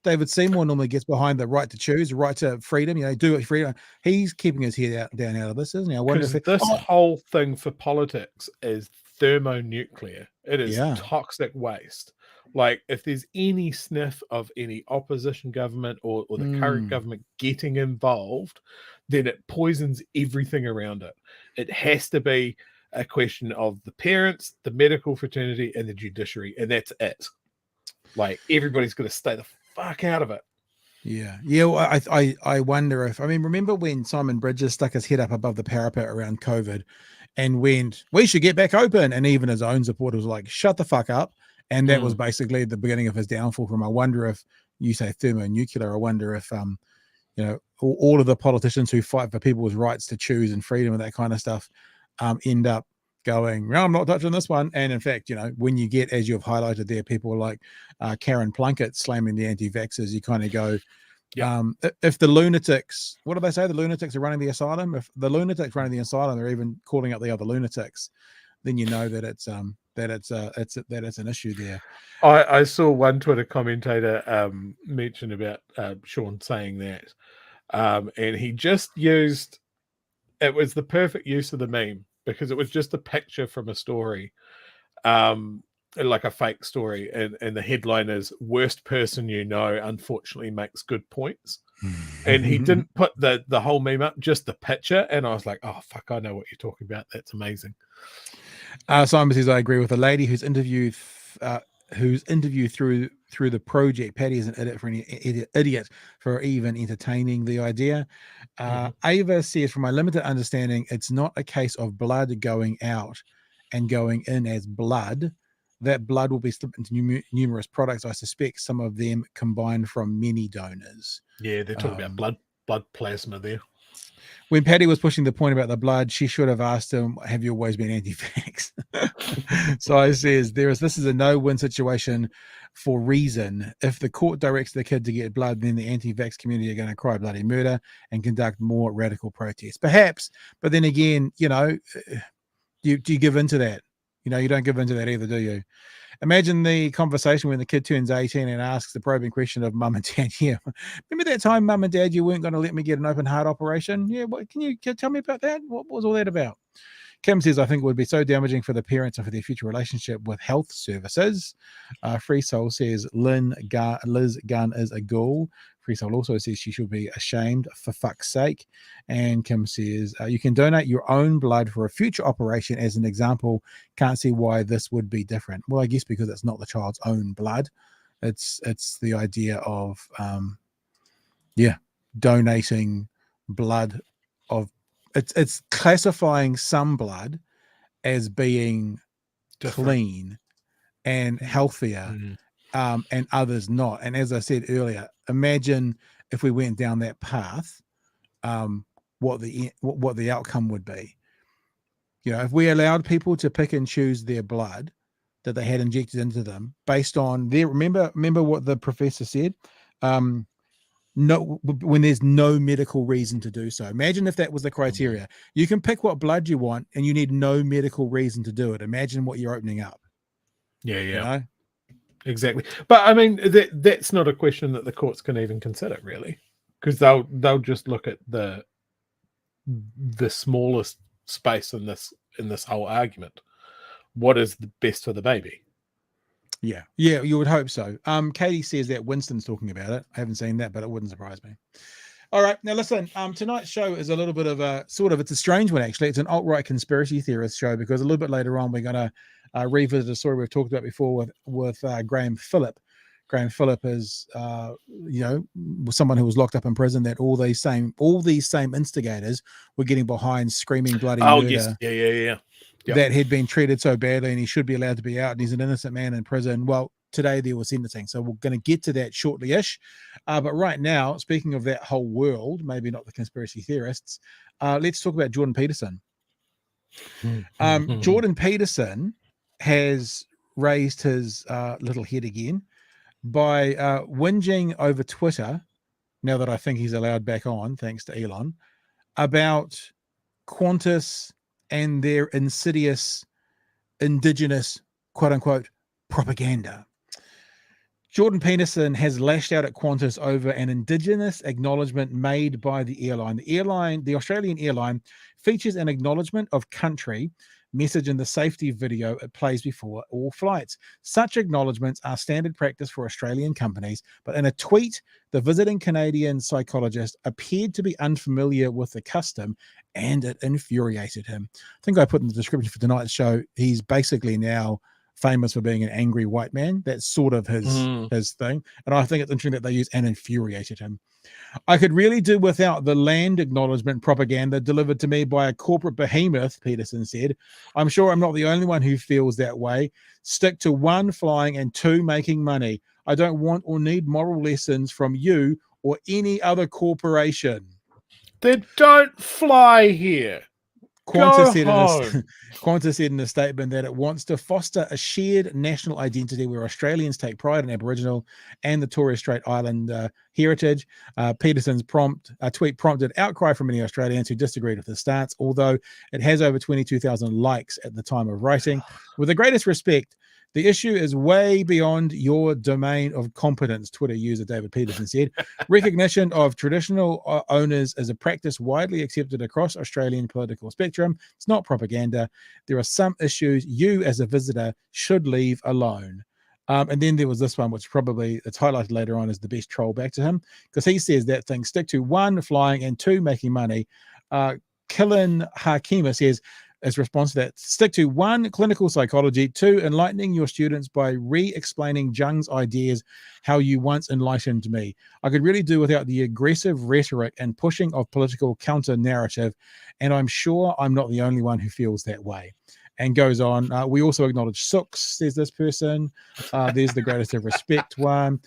Speaker 1: David Seymour normally gets behind the right to choose, right to freedom. Do it freedom. He's keeping his head down out of this, isn't he? I wonder if
Speaker 2: this whole thing for politics is thermonuclear. It is toxic waste. Like, if there's any sniff of any opposition government or the current government getting involved, then it poisons everything around it. It has to be a question of the parents, the medical fraternity, and the judiciary, and that's it. Like, everybody's got to stay the fuck out of it.
Speaker 1: Well, I wonder if, remember when Simon Bridges stuck his head up above the parapet around COVID and went, we should get back open, and even his own supporters were like, shut the fuck up. And that was basically the beginning of his downfall. From, I wonder if you say thermonuclear, I wonder if all of the politicians who fight for people's rights to choose and freedom and that kind of stuff end up going, no, I'm not touching this one. And in fact, when you get, as you've highlighted there, people like Karen Plunkett slamming the anti-vaxxers, you kind of go, if the lunatics, what do they say? The lunatics are running the asylum. If the lunatics running the asylum are even calling out the other lunatics, then you know that it's an issue there.
Speaker 2: I saw one Twitter commentator mention about Sean saying that, and he just used, it was the perfect use of the meme, because it was just a picture from a story, like a fake story, and the headline is "Worst person you know unfortunately makes good points," and he didn't put the whole meme up, just the picture, and I was like, oh fuck, I know what you're talking about. That's amazing.
Speaker 1: Simon says, I agree with the lady whose interview through the project. Patty is an idiot for even entertaining the idea. Ava says, from my limited understanding, it's not a case of blood going out and going in as blood. That blood will be split into numerous products. I suspect some of them combined from many donors. Yeah,
Speaker 2: they're talking about blood plasma there.
Speaker 1: When Patty was pushing the point about the blood, she should have asked him, have you always been anti-vax? So I says, this is a no-win situation for reason. If the court directs the kid to get blood, then the anti-vax community are going to cry bloody murder and conduct more radical protests. Perhaps, but then again, do you give in to that? You know, you don't give into that either, do you? Imagine the conversation when the kid turns 18 and asks the probing question of mum and dad. Yeah, remember that time, mum and dad, you weren't going to let me get an open heart operation? Yeah, what can you tell me about that? What was all that about? Kim says, I think it would be so damaging for the parents and for their future relationship with health services. Free Soul says, Liz Gunn is a ghoul. Free Soul also says she should be ashamed for fuck's sake. And Kim says, you can donate your own blood for a future operation as an example. Can't see why this would be different. Well, I guess because it's not the child's own blood. It's the idea of, donating blood of, it's classifying some blood as being clean and healthier, and others not. And as I said earlier, imagine if we went down that path, what the outcome would be. You know, if we allowed people to pick and choose their blood that they had injected into them based on their, remember what the professor said, no, when there's no medical reason to do so. Imagine if that was the criteria. You can pick what blood you want and you need no medical reason to do it. Imagine what you're opening up.
Speaker 2: Yeah.
Speaker 1: You know?
Speaker 2: Exactly. But I mean, that's not a question that the courts can even consider, really, because they'll just look at the smallest space in this whole argument. What is the best for the baby?
Speaker 1: Yeah, you would hope so. Katie says that Winston's talking about it. I haven't seen that, but it wouldn't surprise me. All right, now listen, tonight's show is a little bit of it's a strange one, actually. It's an alt-right conspiracy theorist show, because a little bit later on, we're going to revisit a story we've talked about before with Graham Philip. Graham Philip is, someone who was locked up in prison, that all these same instigators were getting behind, screaming bloody murder.
Speaker 2: Yes. Yeah. Yep.
Speaker 1: That had been treated so badly, and he should be allowed to be out, and he's an innocent man in prison. Well, today there was sentencing, so we're going to get to that shortly-ish. But right now, speaking of that whole world, maybe not the conspiracy theorists, let's talk about Jordan Peterson. Jordan Peterson has raised his little head again by whinging over Twitter, now that I think he's allowed back on, thanks to Elon, about QANTAS and their insidious indigenous, quote-unquote, propaganda. Jordan Peterson has lashed out at QANTAS over an indigenous acknowledgement made by the airline. The Australian airline, features an acknowledgement of country message in the safety video it plays before all flights. Such acknowledgements are standard practice for Australian companies, but in a tweet, the visiting Canadian psychologist appeared to be unfamiliar with the custom, and it infuriated him. I think I put in the description for tonight's show, he's basically now famous for being an angry white man. That's sort of his thing. And I think it's interesting that they use "and infuriated him." I could really do without the land acknowledgement propaganda delivered to me by a corporate behemoth, Peterson said. I'm sure I'm not the only one who feels that way. Stick to 1, flying, and 2, making money. I don't want or need moral lessons from you or any other corporation.
Speaker 2: They don't fly here.
Speaker 1: Qantas said in a statement that it wants to foster a shared national identity where Australians take pride in Aboriginal and the Torres Strait Island heritage. Peterson's tweet prompted outcry from many Australians who disagreed with his stance, although it has over 22,000 likes at the time of writing. With the greatest respect, the issue is way beyond your domain of competence, Twitter user David Peterson said. Recognition of traditional owners is a practice widely accepted across Australian political spectrum. It's not propaganda. There are some issues you as a visitor should leave alone. And then there was this one, which probably it's highlighted later on as the best troll back to him, because he says that thing, stick to 1, flying, and 2, making money. Killen Hakima says, as response to that, stick to 1, clinical psychology, 2, enlightening your students by re-explaining Jung's ideas how you once enlightened me. I could really do without the aggressive rhetoric and pushing of political counter-narrative, and I'm sure I'm not the only one who feels that way. And goes on, we also acknowledge Sooks, says this person. There's the greatest of respect one.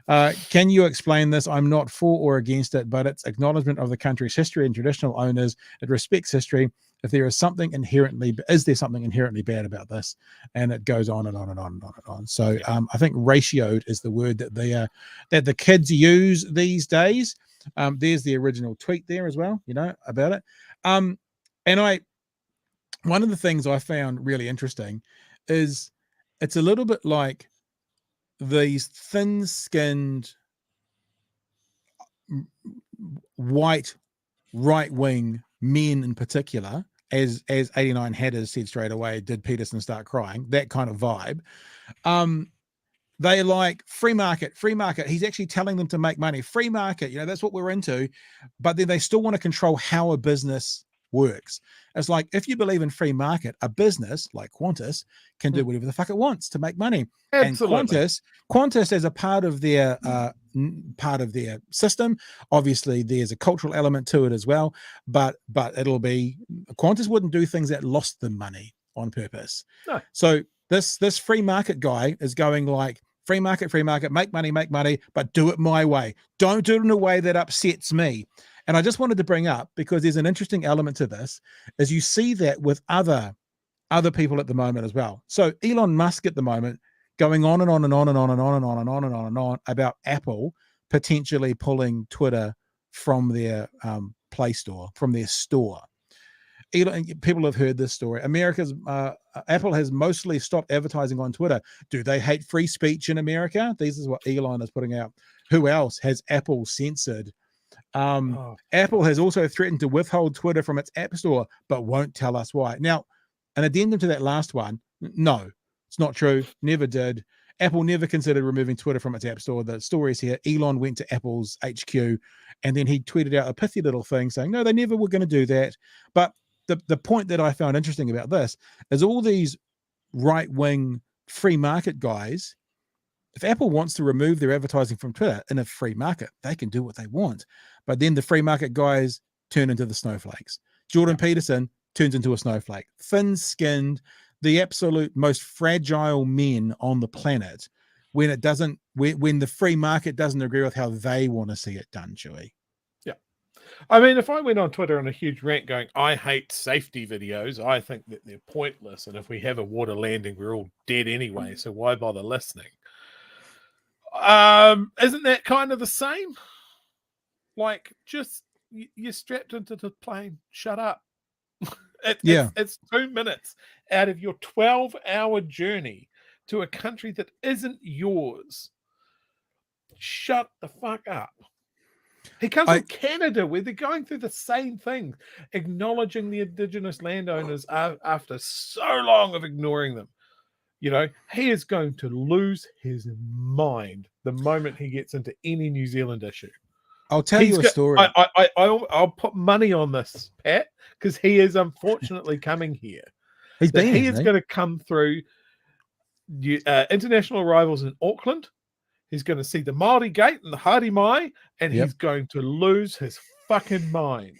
Speaker 1: Can you explain this? I'm not for or against it, but it's acknowledgement of the country's history and traditional owners. It respects history. If there is something inherently bad about this? And it goes on and on and on and on and on. So I think ratioed is the word that the kids use these days. There's the original tweet there as well, about it. One of the things I found really interesting is it's a little bit like these thin-skinned white right-wing men in particular, as 89 Hatters said straight away, did Peterson start crying, that kind of vibe. They like free market. He's actually telling them to make money. Free market, that's what we're into. But then they still want to control how a business works. It's like, if you believe in free market, a business like Qantas can do whatever the fuck it wants to make money.
Speaker 2: Absolutely.
Speaker 1: And Qantas as a part of their system, obviously there's a cultural element to it as well, but it'll be, Qantas wouldn't do things that lost them money on purpose.
Speaker 2: No.
Speaker 1: So this free market guy is going like, free market, make money, but do it my way. Don't do it in a way that upsets me. And I just wanted to bring up, because there's an interesting element to this, is you see that with other people at the moment as well. So Elon Musk at the moment going on and on and on and on and on and on and on and on and on about Apple potentially pulling Twitter from their Play Store, from their store. People have heard this story. Apple has mostly stopped advertising on Twitter. Do they hate free speech in America? This is what Elon is putting out. Who else has Apple censored? Apple has also threatened to withhold Twitter from its app store, but won't tell us why. Now, an addendum to that last one, no, it's not true. Never did. Apple never considered removing Twitter from its app store. The story is here. Elon went to Apple's HQ, and then he tweeted out a pithy little thing saying, no, they never were going to do that. But the point that I found interesting about this is all these right-wing free market guys, if Apple wants to remove their advertising from Twitter in a free market, they can do what they want. But then the free market guys turn into the snowflakes. Jordan Peterson turns into a snowflake. Thin-skinned, the absolute most fragile men on the planet when the free market doesn't agree with how they want to see it done, Chewy.
Speaker 2: Yeah. I mean, if I went on Twitter on a huge rant going, I hate safety videos, I think that they're pointless. And if we have a water landing, we're all dead anyway. So why bother listening? Isn't that kind of the same? Like, just you're strapped into the plane. Shut up. It's 2 minutes out of your 12-hour journey to a country that isn't yours. Shut the fuck up. He comes from Canada, where they're going through the same thing, acknowledging the Indigenous landowners after so long of ignoring them. He is going to lose his mind the moment he gets into any New Zealand issue.
Speaker 1: I'll tell you a story.
Speaker 2: I'll put money on this, Pat, because he is unfortunately coming here. He is going to come through international arrivals in Auckland. He's going to see the Māori Gate and the Haere Mai, and he's going to lose his fucking mind.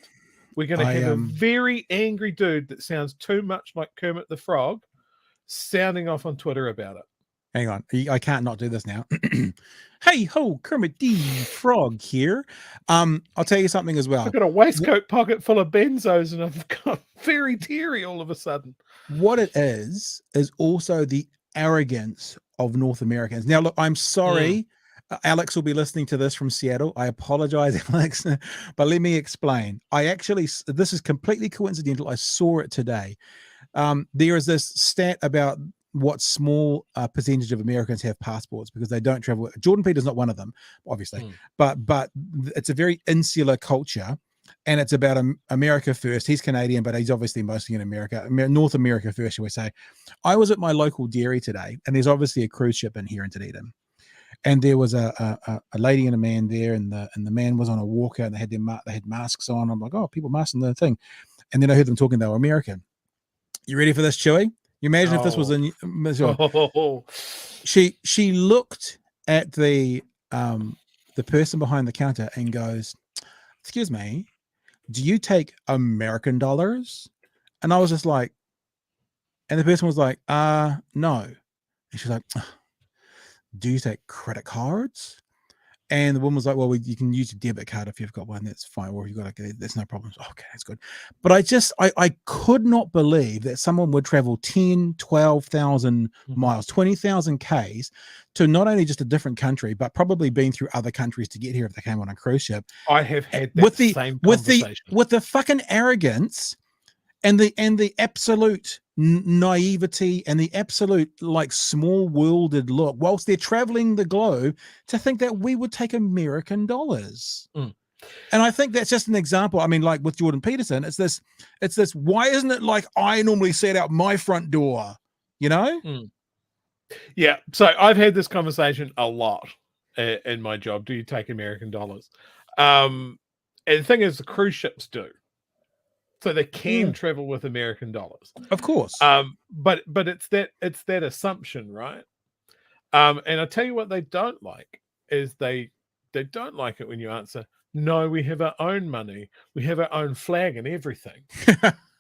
Speaker 2: We're going to have a very angry dude that sounds too much like Kermit the Frog sounding off on Twitter about it.
Speaker 1: Hang on, I can't not do this now. Hey ho, Kermit the Frog here. I'll tell you something as well.
Speaker 2: I've got a waistcoat pocket full of benzos, and I've got very teary all of a sudden.
Speaker 1: What it is also the arrogance of North Americans. Now, look, I'm sorry. Alex will be listening to this from Seattle. I apologize, Alex, but let me explain. This is completely coincidental. I saw it today. There is this stat about what small percentage of Americans have passports because they don't travel. Jordan Peter's not one of them, obviously, but it's a very insular culture, and it's about America first. He's Canadian, but he's obviously mostly in America, North America first, shall we say. I was at my local dairy today, and there's obviously a cruise ship in here in Dunedin, and there was a lady and a man there, and the man was on a walker, and they had masks on. I'm like, oh, people masking the thing, and then I heard them talking. They were American. You ready for this, Chewy? You imagine if this was in she looked at the person behind the counter and goes, excuse me, do you take American dollars? And I was just like, and the person was like, no. And she's like, do you take credit cards? And the woman was like, well, you can use your debit card if you've got one. That's fine. Or if you've got that's no problem. Okay, that's good. But I could not believe that someone would travel 10, 12,000 miles, 20,000 Ks to not only just a different country, but probably been through other countries to get here if they came on a cruise ship.
Speaker 2: I have had that same conversation.
Speaker 1: With the fucking arrogance. and the absolute naivety and the absolute like small-worlded look whilst they're traveling the globe to think that we would take American dollars. And I think that's just an example. I mean, like with Jordan Peterson, it's this, why isn't it like I normally set out my front door, you know?
Speaker 2: Yeah. So I've had this conversation a lot in my job. Do you take American dollars? And the thing is, the cruise ships do. So they can travel with American dollars.
Speaker 1: Of course.
Speaker 2: But it's that assumption, right? And I tell you what they don't like is they don't like it when you answer, no, we have our own money. We have our own flag and everything.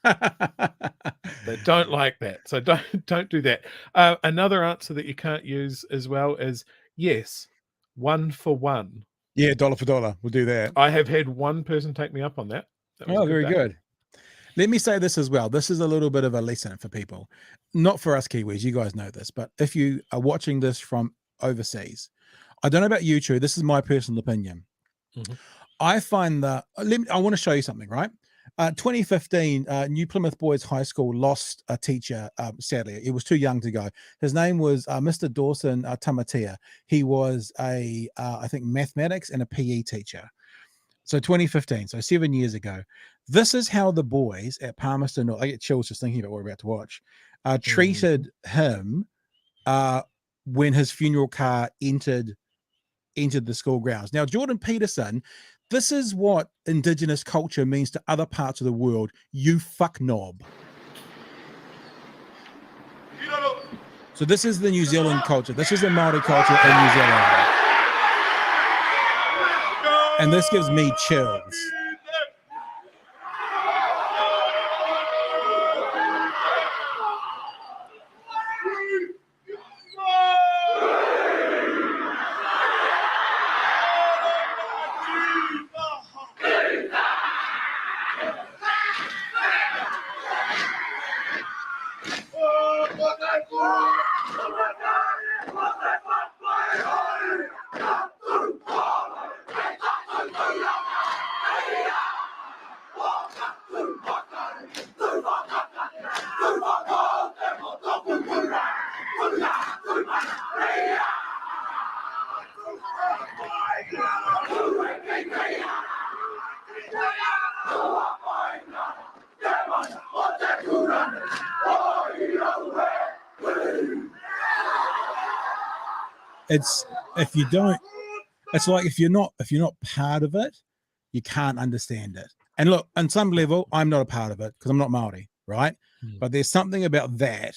Speaker 2: They don't like that. So don't do that. Another answer that you can't use as well is yes, 1 for 1.
Speaker 1: Yeah, dollar for dollar. We'll do that.
Speaker 2: I have had one person take me up on that.
Speaker 1: Oh, very good. Let me say this as well. This is a little bit of a lesson for people, not for us Kiwis. You guys know this, but if you are watching this from overseas, I don't know about you two. This is my personal opinion. I find that I want to show you something, right? 2015, New Plymouth Boys High School lost a teacher. Sadly, he was too young to go. His name was Mr. Dawson Tamatea. He was I think mathematics and a PE teacher. So 2015, so 7 years ago. This is how the boys at Palmerston, I get chills just thinking about what we're about to watch, treated him when his funeral car entered the school grounds. Now, Jordan Peterson, this is what Indigenous culture means to other parts of the world. You fuck knob. So this is the New Zealand culture. This is the Māori culture in New Zealand. And this gives me chills. It's like if you're not part of it, you can't understand it. And look, on some level, I'm not a part of it because I'm not Maori, right? But there's something about that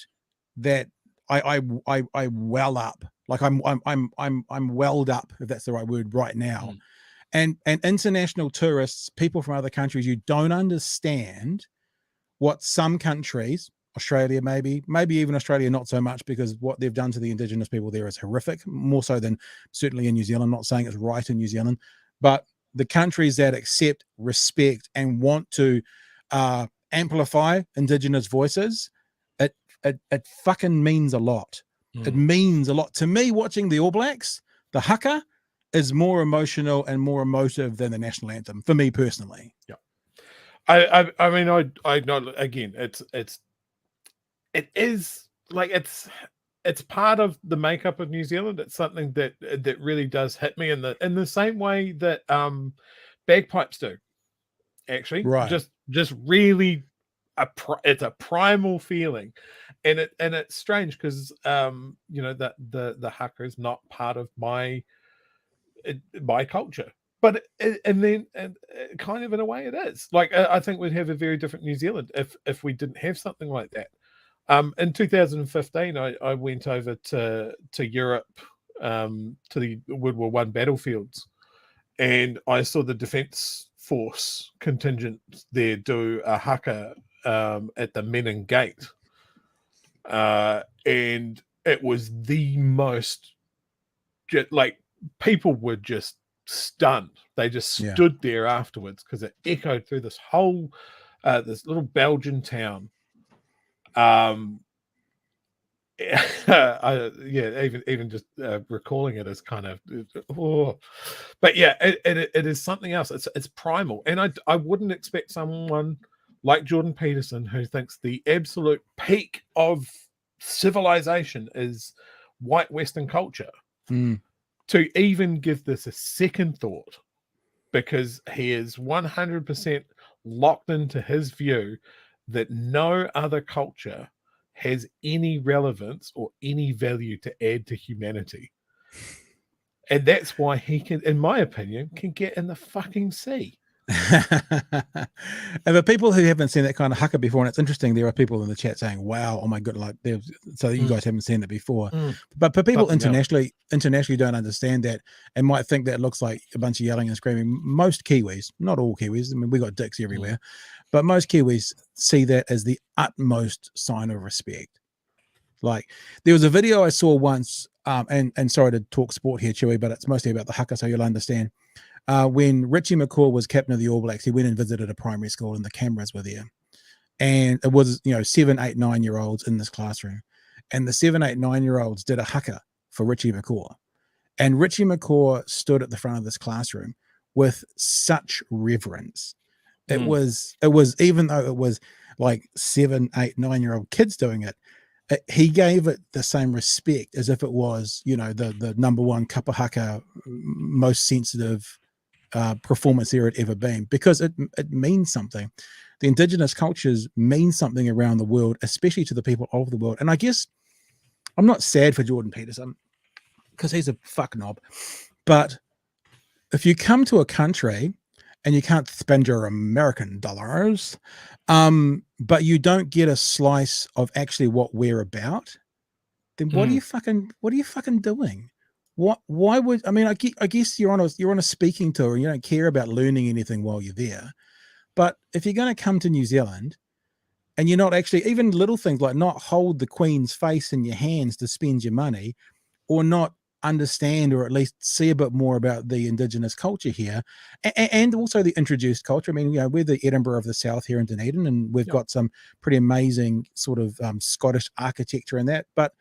Speaker 1: I well up, like I'm welled up, if that's the right word, right now. And international tourists, people from other countries, you don't understand what some countries, Australia maybe even Australia not so much, because what they've done to the Indigenous people there is horrific, more so than certainly in New Zealand. I'm not saying it's right in New Zealand, but the countries that accept, respect, and want to amplify Indigenous voices, it fucking means a lot. It means a lot to me. Watching the All Blacks, the haka, is more emotional and more emotive than the national anthem for me personally.
Speaker 2: Yeah, I mean, I know, again, it is like it's part of the makeup of New Zealand. It's something that really does hit me in the same way that bagpipes do, actually.
Speaker 1: Right.
Speaker 2: Just really it's a primal feeling, and it's strange because you know that the haka is not part of my culture, but and kind of in a way it is. Like I think we'd have a very different New Zealand if we didn't have something like that. In 2015, I went over to Europe, to the World War I battlefields, and I saw the Defence Force contingent there do a haka at the Menin Gate, and it was the most, like, people were just stunned. They just stood there afterwards because it echoed through this whole this little Belgian town. Even just recalling it is kind of, but yeah, it is something else. It's primal, and I wouldn't expect someone like Jordan Peterson, who thinks the absolute peak of civilization is white Western culture, to even give this a second thought, because he is 100% locked into his view that no other culture has any relevance or any value to add to humanity. And that's why he can, in my opinion, can get in the fucking sea.
Speaker 1: And for people who haven't seen that kind of haka before, and it's interesting, there are people in the chat saying, wow, oh my god, like so you guys haven't seen it before. But for people internationally don't understand that and might think that it looks like a bunch of yelling and screaming. Most Kiwis, not all Kiwis, I mean, we got dicks everywhere, but most Kiwis see that as the utmost sign of respect. Like, there was a video I saw once, and sorry to talk sport here, Chewy, but it's mostly about the haka, so you'll understand. When Richie McCaw was captain of the All Blacks, he went and visited a primary school and the cameras were there. And it was, 7, 8, 9-year-olds in this classroom. And the 7, 8, 9-year-olds did a haka for Richie McCaw. And Richie McCaw stood at the front of this classroom with such reverence. It was, even though it was like 7, 8, 9-year-old kids doing it, he gave it the same respect as if it was, the number one kapa haka, most sensitive performance there had ever been, because it means something. The indigenous cultures mean something around the world, especially to the people of the world. And I guess I'm not sad for Jordan Peterson because he's a fuck knob, but if you come to a country and you can't spend your American dollars, but you don't get a slice of actually what we're about, then what are you fucking doing? Why would, I mean, I guess you're on a speaking tour and you don't care about learning anything while you're there. But if you're going to come to New Zealand and you're not actually, even little things like not hold the Queen's face in your hands to spend your money, or not understand or at least see a bit more about the indigenous culture here, and also the introduced culture. I mean, we're the Edinburgh of the South here in Dunedin, and we've got some pretty amazing sort of Scottish architecture in that. But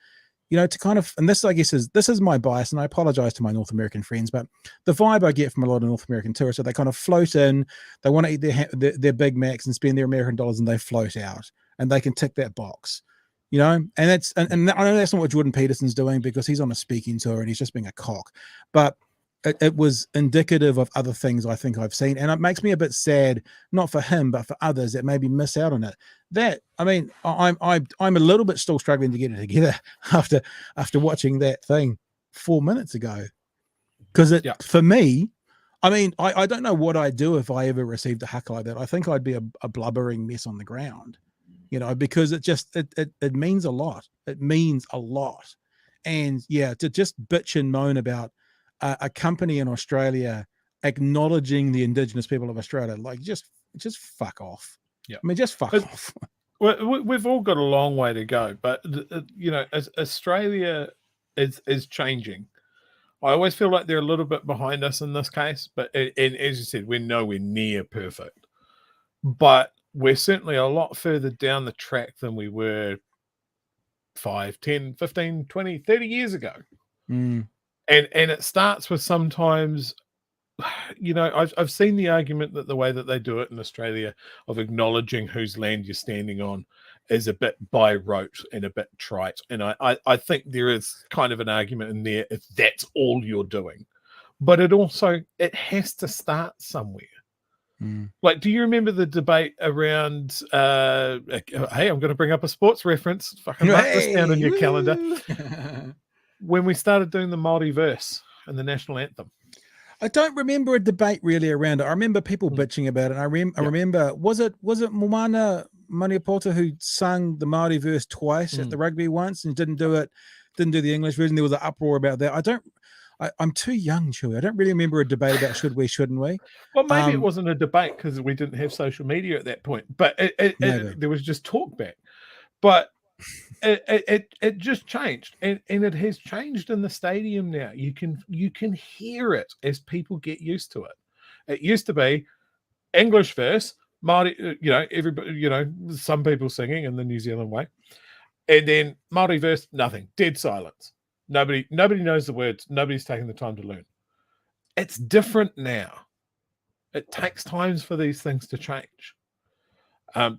Speaker 1: to kind of, and this, I guess, this is my bias, and I apologize to my North American friends, but the vibe I get from a lot of North American tourists, so they kind of float in, they want to eat their Big Macs and spend their American dollars, and they float out, and they can tick that box, and that's, and I know that's not what Jordan Peterson's doing, because he's on a speaking tour and he's just being a cock, but it was indicative of other things I think I've seen, and it makes me a bit sad, not for him, but for others that maybe miss out on it. That, I mean, I'm a little bit still struggling to get it together after watching that thing 4 minutes ago, because for me, I mean, I don't know what I'd do if I ever received a haka like that. I think I'd be a blubbering mess on the ground, because it means a lot. It means a lot, and to just bitch and moan about a company in Australia acknowledging the indigenous people of Australia, like just fuck off. I mean, just fuck off.
Speaker 2: We've all got a long way to go, but as Australia is changing, I always feel like they're a little bit behind us in this case. But and as you said, we're nowhere near perfect, but we're certainly a lot further down the track than we were 5, 10, 15, 20, 30 years ago. And it starts with sometimes, I've seen the argument that the way that they do it in Australia of acknowledging whose land you're standing on is a bit by rote and a bit trite. And I think there is kind of an argument in there if that's all you're doing. But it has to start somewhere. Like, do you remember the debate around, hey, I'm going to bring up a sports reference. Fucking mark this down on your calendar. When we started doing the Māori verse and the national anthem.
Speaker 1: I don't remember a debate really around it. I remember people bitching about it. I remember, was it Moana Maniapota who sung the Māori verse twice at the rugby once and didn't do the English version? There was an uproar about that. I'm too young, Chewy. I don't really remember a debate about should we, shouldn't we?
Speaker 2: Well, maybe it wasn't a debate because we didn't have social media at that point, but there was just talk back. But it just changed, and it has changed in the stadium now. You can hear it as people get used to it. It used to be English verse, Māori, everybody, some people singing in the New Zealand way, and then Māori verse, nothing, dead silence. Nobody knows the words. Nobody's taking the time to learn. It's different now. It takes times for these things to change.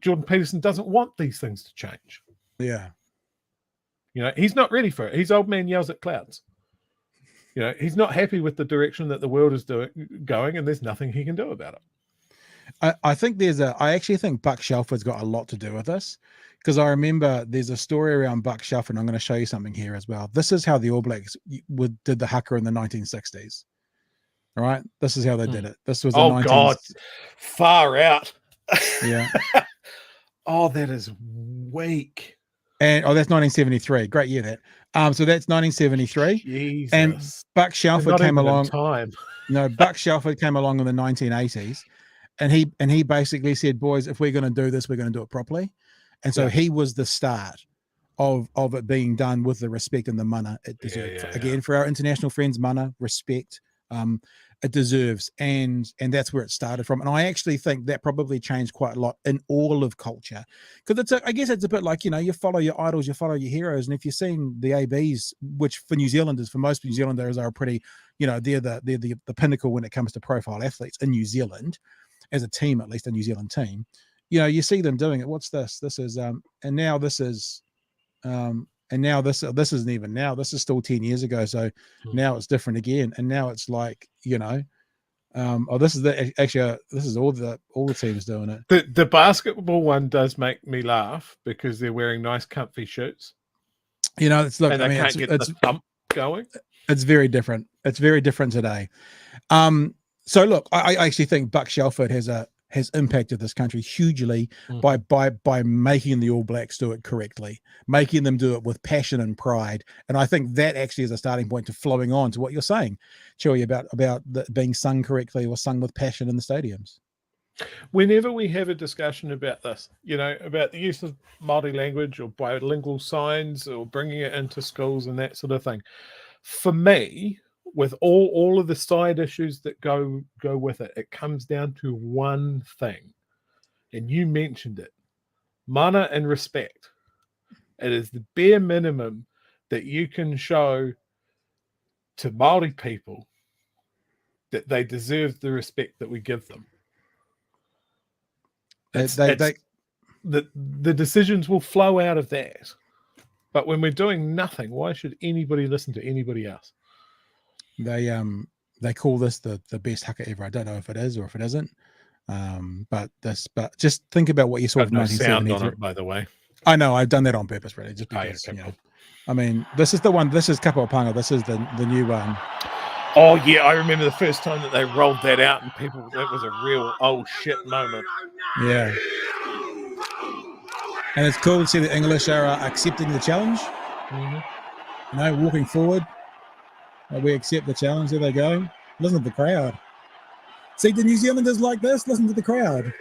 Speaker 2: Jordan Peterson doesn't want these things to change.
Speaker 1: Yeah.
Speaker 2: You know, he's not ready for it. He's old man yells at clouds. You know, he's not happy with the direction that the world is going, and there's nothing he can do about it.
Speaker 1: I think I actually think Buck Shelford's got a lot to do with this, because I remember there's a story around Buck Shelford. I'm going to show you something here as well. This is how the All Blacks did the haka in the 1960s. All right, this is how they did it. This was
Speaker 2: God, far out.
Speaker 1: Yeah.
Speaker 2: Oh, that is weak.
Speaker 1: And that's 1973. Great year that. So that's 1973.
Speaker 2: Jesus.
Speaker 1: And Buck Shelford came along.
Speaker 2: Time.
Speaker 1: No, Buck Shelford came along in the 1980s, and he basically said, "Boys, if we're going to do this, we're going to do it properly." And so he was the start of it being done with the respect and the mana it deserved. Again, for our international friends, mana, respect, it deserves, and that's where it started from. And I actually think that probably changed quite a lot in all of culture, because I guess it's a bit like, you know, you follow your idols, you follow your heroes, and if you're seeing the ABs, which for New Zealanders, for most New Zealanders, are pretty, you know, they're the pinnacle when it comes to profile athletes in New Zealand, as a team, at least a New Zealand team. You know, you see them doing it. What's this? This is and now this is and now this isn't even now. This is still 10 years ago. So now it's different again. And now it's like, you know, this is all the teams doing it.
Speaker 2: The basketball one does make me laugh because they're wearing nice, comfy shirts.
Speaker 1: You know, it's look.
Speaker 2: And they can't get the thump going. It's
Speaker 1: very different. It's very different today. So look, I actually think Buck Shelford has impacted this country hugely by making the All Blacks do it correctly, making them do it with passion and pride. And I think that actually is a starting point to flowing on to what you're saying, Chewy, about being sung correctly or sung with passion in the stadiums.
Speaker 2: Whenever we have a discussion about this, you know, about the use of Māori language or bilingual signs or bringing it into schools and that sort of thing, for me, with all of the side issues that go with it, it comes down to one thing, and you mentioned it: mana and respect. It is the bare minimum that you can show to Māori people that they deserve the respect that we give them. The decisions will flow out of that. But when we're doing nothing, why should anybody listen to anybody else?
Speaker 1: They call this the best haka ever. I don't know if it is or if it isn't. But just think about what you saw in 1973.
Speaker 2: Sound on it, by the way.
Speaker 1: I know, I've done that on purpose, really. Just because, you know, I mean, this is the one. This is Kapopanga. This is the new one.
Speaker 2: Oh yeah, I remember the first time that they rolled that out, and people, that was a real oh shit moment.
Speaker 1: Yeah. And it's cool to see the English are accepting the challenge. You know, walking forward. We accept the challenge. There they go. Listen to the crowd. See the New Zealanders like this? Listen to the crowd.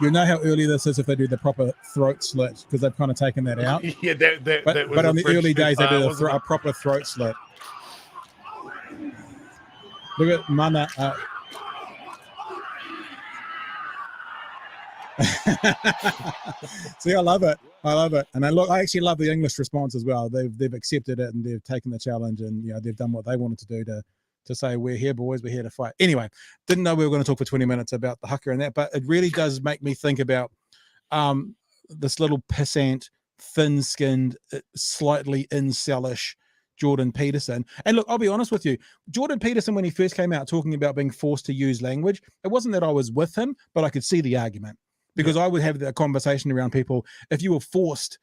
Speaker 1: You know how early this is if they do the proper throat slit, because they've kind of taken that out.
Speaker 2: Yeah,
Speaker 1: but on the early days, they did a proper throat slit. Look at mana. See, I love it. And I actually love the English response as well. They've accepted it and they've taken the challenge, and, you know, they've done what they wanted to do to say, we're here, boys, we're here to fight. Anyway, didn't know we were going to talk for 20 minutes about the haka and that, but it really does make me think about this little pissant, thin-skinned, slightly incelish Jordan Peterson. And look, I'll be honest with you, Jordan Peterson, when he first came out talking about being forced to use language, it wasn't that I was with him, but I could see the argument, because I would have the conversation around people. If you were forced,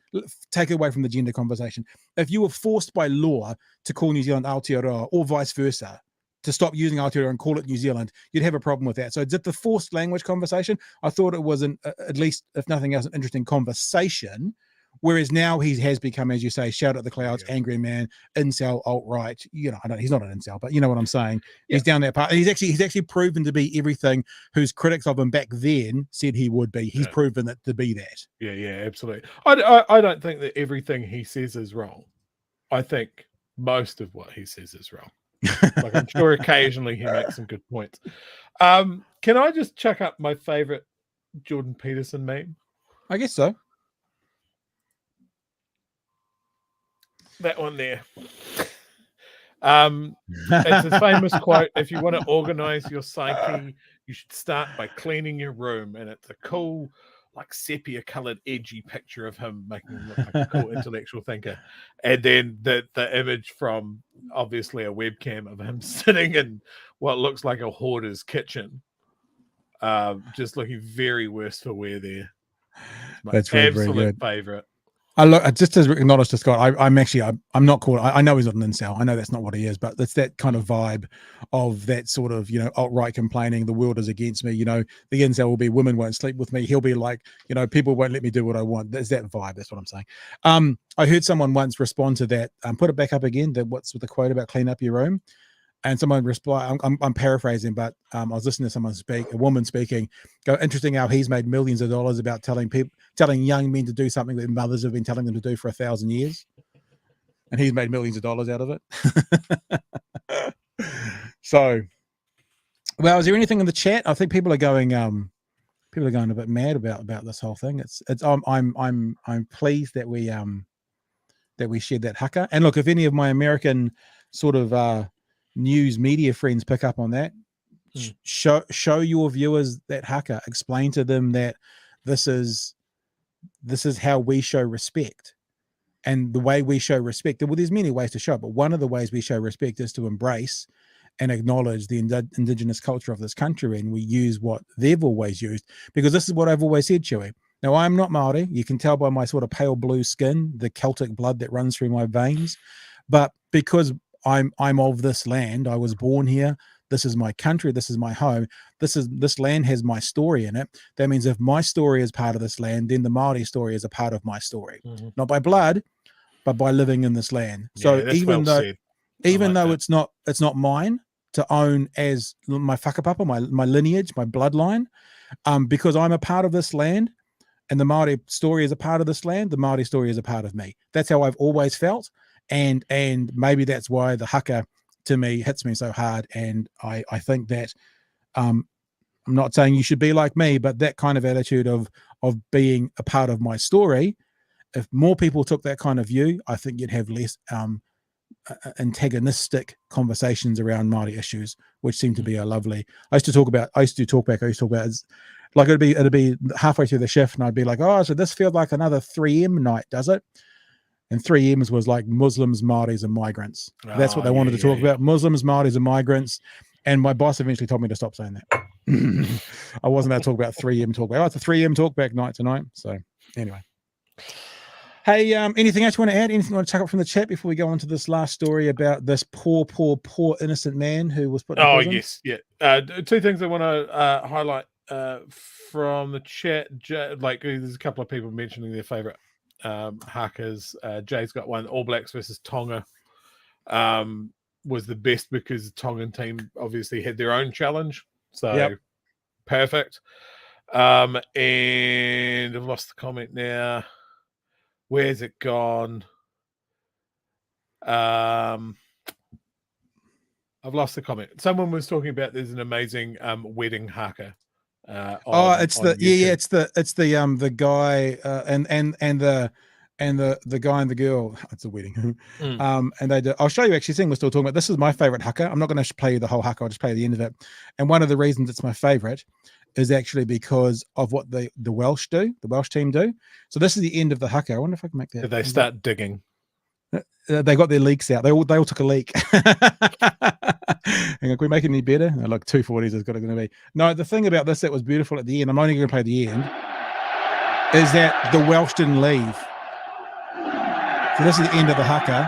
Speaker 1: take it away from the gender conversation, if you were forced by law to call New Zealand Aotearoa or vice versa, to stop using Aotearoa and call it New Zealand, you'd have a problem with that. So did the forced language conversation, I thought it was at least, if nothing else, an interesting conversation. Whereas now he has become, as you say, shout at the clouds, angry man, incel, alt-right. You know, I know he's not an incel, but you know what I'm saying. Yeah. He's down that part. He's actually proven to be everything whose critics of him back then said he would be. He's proven it to be that.
Speaker 2: Yeah, absolutely. I don't think that everything he says is wrong. I think most of what he says is wrong. Like, I'm sure occasionally he makes some good points. Can I just chuck up my favorite Jordan Peterson meme?
Speaker 1: I guess so.
Speaker 2: That one there. It's a famous quote. If you want to organize your psyche, you should start by cleaning your room. And it's a cool, like sepia colored, edgy picture of him, making him look like a cool intellectual thinker. And then the image from obviously a webcam of him sitting in what looks like a hoarder's kitchen. Just looking very worse for wear there. My
Speaker 1: That's very, very
Speaker 2: absolute
Speaker 1: good.
Speaker 2: favorite.
Speaker 1: I look just to acknowledge to Scott. I'm not called. I know he's not an incel. I know that's not what he is, but it's that kind of vibe of that sort of, alt-right complaining. The world is against me. The incel will be women won't sleep with me. He'll be like, people won't let me do what I want. There's that vibe. That's what I'm saying. I heard someone once respond to that. Put it back up again. What's with the quote about clean up your room? And someone replied, I'm paraphrasing, but I was listening to someone speak, a woman speaking, go, interesting how he's made millions of dollars about telling young men to do something that mothers have been telling them to do for 1,000 years. And he's made millions of dollars out of it. So, well, is there anything in the chat? I think people are going a bit mad about this whole thing. I'm pleased that we shared that haka. And look, if any of my American sort of news media friends pick up on that, show your viewers that haka, explain to them that this is how we show respect. And the way we show respect, well, there's many ways to show it, but one of the ways we show respect is to embrace and acknowledge the indigenous culture of this country, and we use what they've always used, because this is what I've always said, Chewy. Now, I'm not Maori. You can tell by my sort of pale blue skin, the Celtic blood that runs through my veins, but because I'm of this land, I was born here. This is my country. This is my home. This land has my story in it. That means if my story is part of this land, then the Maori story is a part of my story, not by blood, but by living in this land. So even though it's not mine to own as my whakapapa, my lineage, my bloodline, because I'm a part of this land, and the Maori story is a part of this land, the Maori story is a part of me. That's how I've always felt. And maybe that's why the haka to me hits me so hard. And I think that I'm not saying you should be like me, but that kind of attitude of being a part of my story, if more people took that kind of view, I think you'd have less antagonistic conversations around Māori issues, which seem to be a lovely. I used to talk about is like it'd be halfway through the shift, and I'd be like, oh, so this feels like another 3M night, does it? And 3Ms was like Muslims, Māoris, and migrants. That's what they wanted to talk about. Muslims, Māoris, and migrants. And my boss eventually told me to stop saying that. I wasn't allowed to talk about 3M talk back. Oh, it's a 3M talk back night tonight. So anyway. Hey, anything else you want to add? Anything you want to chuck up from the chat before we go on to this last story about this poor innocent man who was put in prison?
Speaker 2: Yes. Yeah. Two things I want to highlight from the chat. Like, there's a couple of people mentioning their favorite hakas. Jay's got one. All Blacks versus Tonga was the best because the Tongan team obviously had their own challenge. So perfect. And I've lost the comment now. Where's it gone? I've lost the comment. Someone was talking about there's an amazing wedding haka.
Speaker 1: It's the guy and the guy and the girl. It's a wedding. And they do. I'll show you actually. We're still talking about. This is my favorite haka. I'm not going to play you the whole haka. I'll just play the end of it. And one of the reasons it's my favorite is actually because of what the Welsh do. The Welsh team do. So this is the end of the haka. I wonder if I can make that.
Speaker 2: Did they start digging?
Speaker 1: They got their leaks out. They all took a leak. Hang on, can we make it any better? No, look, 240s is going to be. No, the thing about this that was beautiful at the end, I'm only going to play the end, is that the Welsh didn't leave. So this is the end of the haka.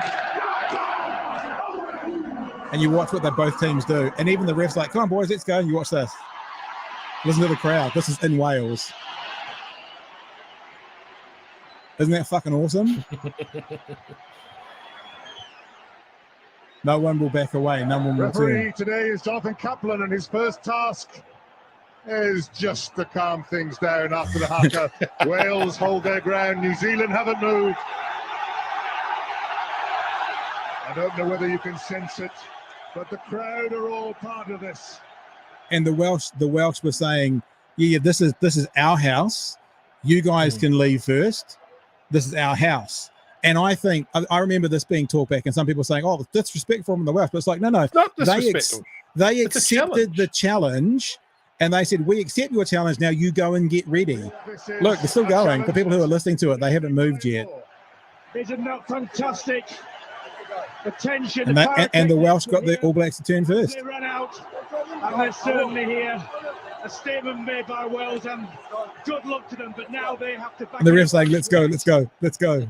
Speaker 1: And you watch what both teams do. And even the ref's like, come on, boys, let's go. And you watch this. Listen to the crowd. This is in Wales. Isn't that fucking awesome? No one will back away. No one will
Speaker 10: Referee today is Jonathan Kaplan, and his first task is just to calm things down after the haka. Wales hold their ground. New Zealand haven't moved. I don't know whether you can sense it, but the crowd are all part of this.
Speaker 1: And the Welsh were saying, yeah, this is our house. You guys can leave first. This is our house. And I think I remember this being talked back, and some people saying, "Oh, disrespectful from the Welsh," but it's like, no,
Speaker 2: It's not disrespectful.
Speaker 1: They
Speaker 2: It's a
Speaker 1: accepted the challenge, and they said, "We accept your challenge. Now you go and get ready." Look, they're still going. For people who are listening to it, they haven't moved yet.
Speaker 11: Isn't that fantastic? The tension,
Speaker 1: and the Welsh got the All Blacks to turn first.
Speaker 11: They ran out, and they're certainly here. A statement made by Wales, and good luck to them. But now they have to.
Speaker 1: And the ref's saying, "Let's go, let's go, let's go."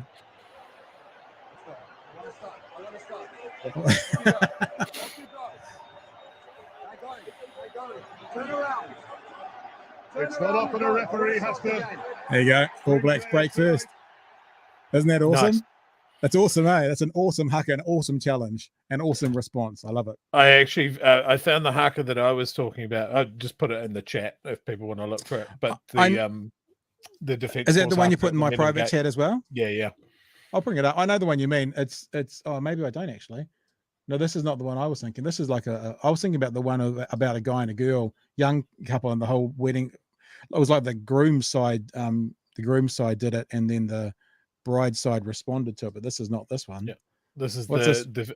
Speaker 10: It's not often a referee has to.
Speaker 1: There you go. All Blacks break first. Isn't that awesome?
Speaker 2: Nice.
Speaker 1: That's awesome, eh? That's an awesome haka, an awesome challenge, an awesome response. I love it.
Speaker 2: I actually I found the haka that I was talking about. I just put it in the chat if people want to look for it. But the defense
Speaker 1: is that the one you
Speaker 2: haka
Speaker 1: put in my
Speaker 2: at the
Speaker 1: private
Speaker 2: gate.
Speaker 1: chat as well?
Speaker 2: Yeah.
Speaker 1: I'll bring it up. I know the one you mean. It's oh, maybe I don't actually. No, this is not the one I was thinking. This is like I was thinking about the one about a guy and a girl, young couple, and the whole wedding. It was like the groom's side. The groom's side did it, and then the bride side responded to it. But this is not this one.
Speaker 2: Yeah, this is
Speaker 1: What's
Speaker 2: the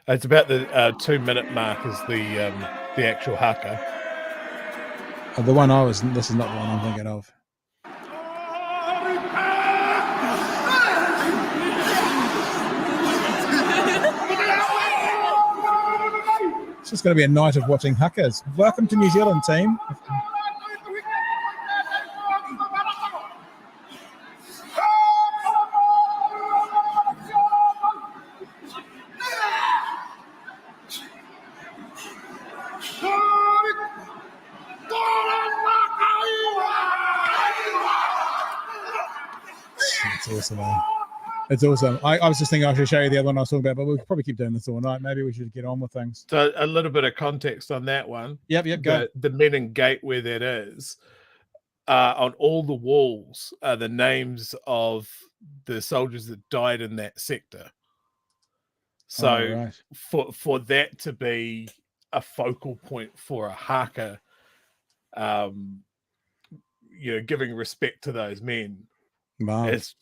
Speaker 2: it's about the 2-minute mark is the actual haka.
Speaker 1: The one I was. This is not the one I'm thinking of. It's just going to be a night of watching hakas. Welcome to New Zealand, team. It's awesome, man. It's awesome. I was just thinking I should show you the other one I was talking about, but we'll probably keep doing this all night. Maybe we should get on with things.
Speaker 2: So a little bit of context on that one.
Speaker 1: Yep, go.
Speaker 2: The Menin Gate where that is, on all the walls are the names of the soldiers that died in that sector. So
Speaker 1: right.
Speaker 2: for that to be a focal point for a haka, giving respect to those men.
Speaker 1: Wow.
Speaker 2: It's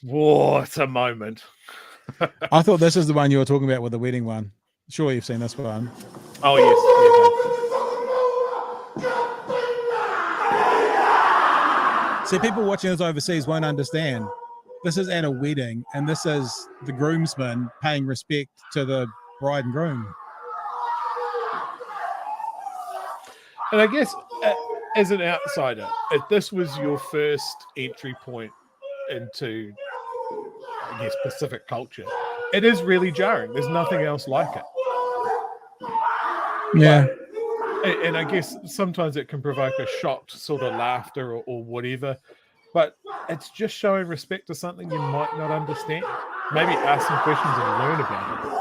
Speaker 2: a moment.
Speaker 1: I thought this is the one you were talking about with the wedding one. Sure, you've seen this one.
Speaker 2: Oh
Speaker 1: yes. See, people watching this overseas won't understand. This is at a wedding, and this is the groomsmen paying respect to the bride and groom.
Speaker 2: And I guess as an outsider, if this was your first entry point into, I guess, Pacific culture, it is really jarring. There's nothing else like it.
Speaker 1: Yeah.
Speaker 2: And I guess sometimes it can provoke a shocked sort of laughter or whatever, but it's just showing respect to something you might not understand. Maybe ask some questions and learn about it.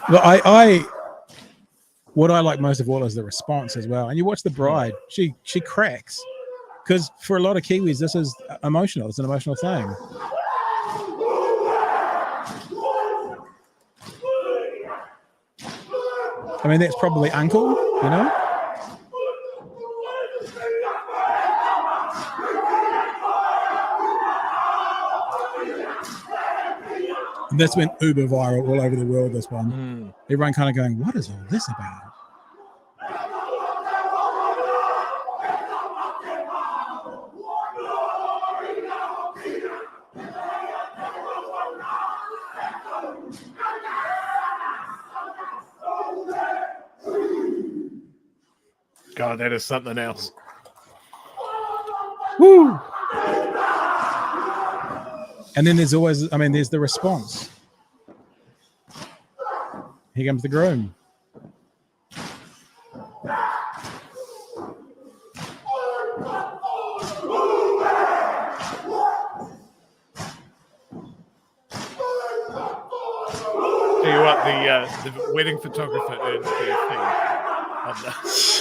Speaker 1: Well, what I like most of all is the response as well. And you watch the bride, she cracks. Because for a lot of Kiwis, this is emotional. It's an emotional thing. I mean, that's probably uncle, you know? And this went uber viral all over the world, this one. Everyone kind of going, what is all this about?
Speaker 2: God, that is something else. Woo!
Speaker 1: And then there's always, there's the response. Here comes the groom.
Speaker 2: Tell you what, the wedding photographer earned their thing on this.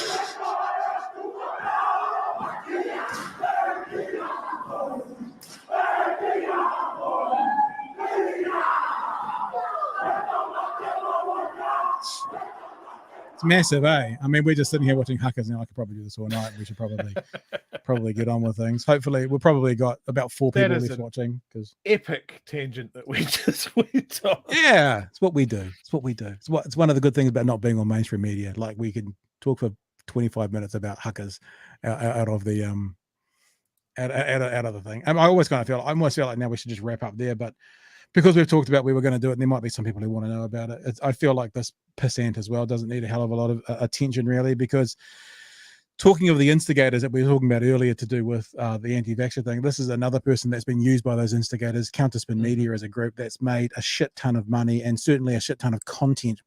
Speaker 1: It's massive, eh? I mean, we're just sitting here watching Huckers now. I could probably do this all night. We should probably get on with things. Hopefully, we've probably got about 4 people left watching. Because
Speaker 2: epic tangent that we just went on.
Speaker 1: Yeah, it's what we do. It's what we do. It's one of the good things about not being on mainstream media. Like, we can talk for 25 minutes about Huckers out of the out of the thing. I almost feel like now we should just wrap up there, but because we've talked about we were going to do it, and there might be some people who want to know about it. I feel like this percent as well doesn't need a hell of a lot of attention, really, because talking of the instigators that we were talking about earlier to do with the anti-vaxxer thing, this is another person that's been used by those instigators. Counterspin Media is a group that's made a shit ton of money and certainly a shit ton of content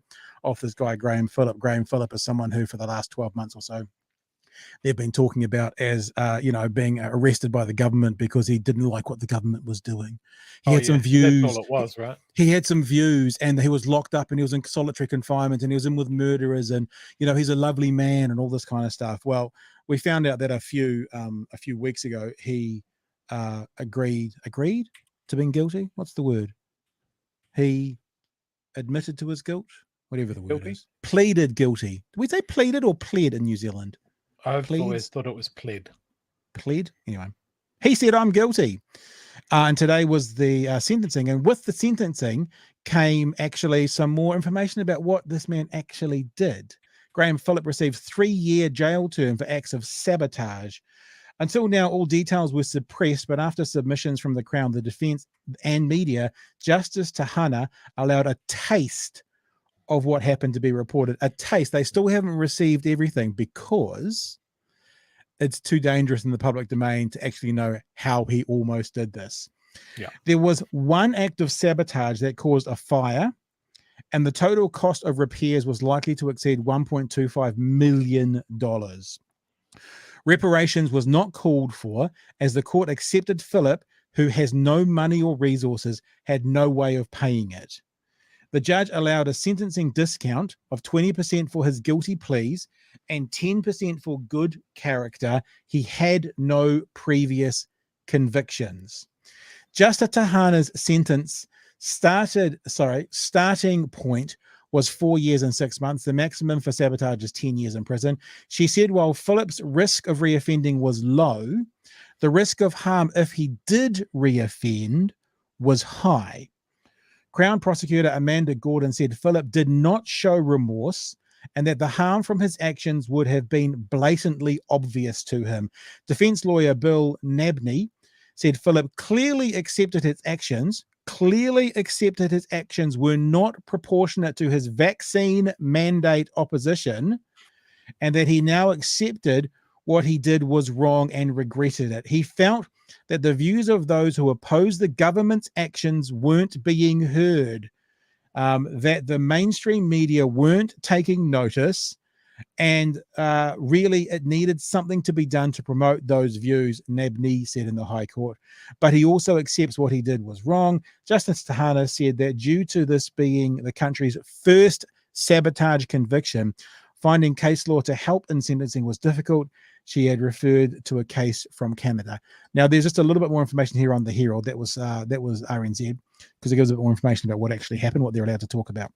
Speaker 1: off this guy, Graham Philip. Graham Philip is someone who, for the last 12 months or so, they've been talking about as, being arrested by the government because he didn't like what the government was doing. He had some views.
Speaker 2: That's all it was, right?
Speaker 1: He had some views, and he was locked up, and he was in solitary confinement, and he was in with murderers, and he's a lovely man, and all this kind of stuff. Well, we found out that a few weeks ago he agreed to being guilty. What's the word? He admitted to his guilt, whatever the word is. Pleaded guilty. Do we say pleaded or pled in New Zealand?
Speaker 2: I've always thought it was pled.
Speaker 1: Pled? Anyway, he said, I'm guilty. And today was the sentencing. And with the sentencing came actually some more information about what this man actually did. Graham Philip received 3-year jail term for acts of sabotage. Until now, all details were suppressed, but after submissions from the Crown, the defence and media, Justice Tahana allowed a taste of what happened to be reported. A taste. They still haven't received everything because it's too dangerous in the public domain to actually know how he almost did this.
Speaker 2: Yeah.
Speaker 1: There was one act of sabotage that caused a fire, and the total cost of repairs was likely to exceed $1.25 million. Reparations was not called for, as the court accepted Philip, who has no money or resources, had no way of paying it. The judge allowed a sentencing discount of 20% for his guilty pleas and 10% for good character. He had no previous convictions. Justice Tahana's sentence starting point was 4 years and 6 months. The maximum for sabotage is 10 years in prison. She said while Philip's risk of reoffending was low, the risk of harm if he did reoffend was high. Crown prosecutor Amanda Gordon said Philip did not show remorse and that the harm from his actions would have been blatantly obvious to him. Defense lawyer Bill Nabney said Philip clearly accepted his actions were not proportionate to his vaccine mandate opposition, and that he now accepted what he did was wrong and regretted it. He felt that the views of those who opposed the government's actions weren't being heard, that the mainstream media weren't taking notice, and really it needed something to be done to promote those views, Nabney said in the High Court. But he also accepts what he did was wrong. Justice Tahana said that due to this being the country's first sabotage conviction, finding case law to help in sentencing was difficult. She had referred to a case from Canada. Now, there's just a little bit more information here on the Herald. That was RNZ, because it gives a bit more information about what actually happened, what they're allowed to talk about.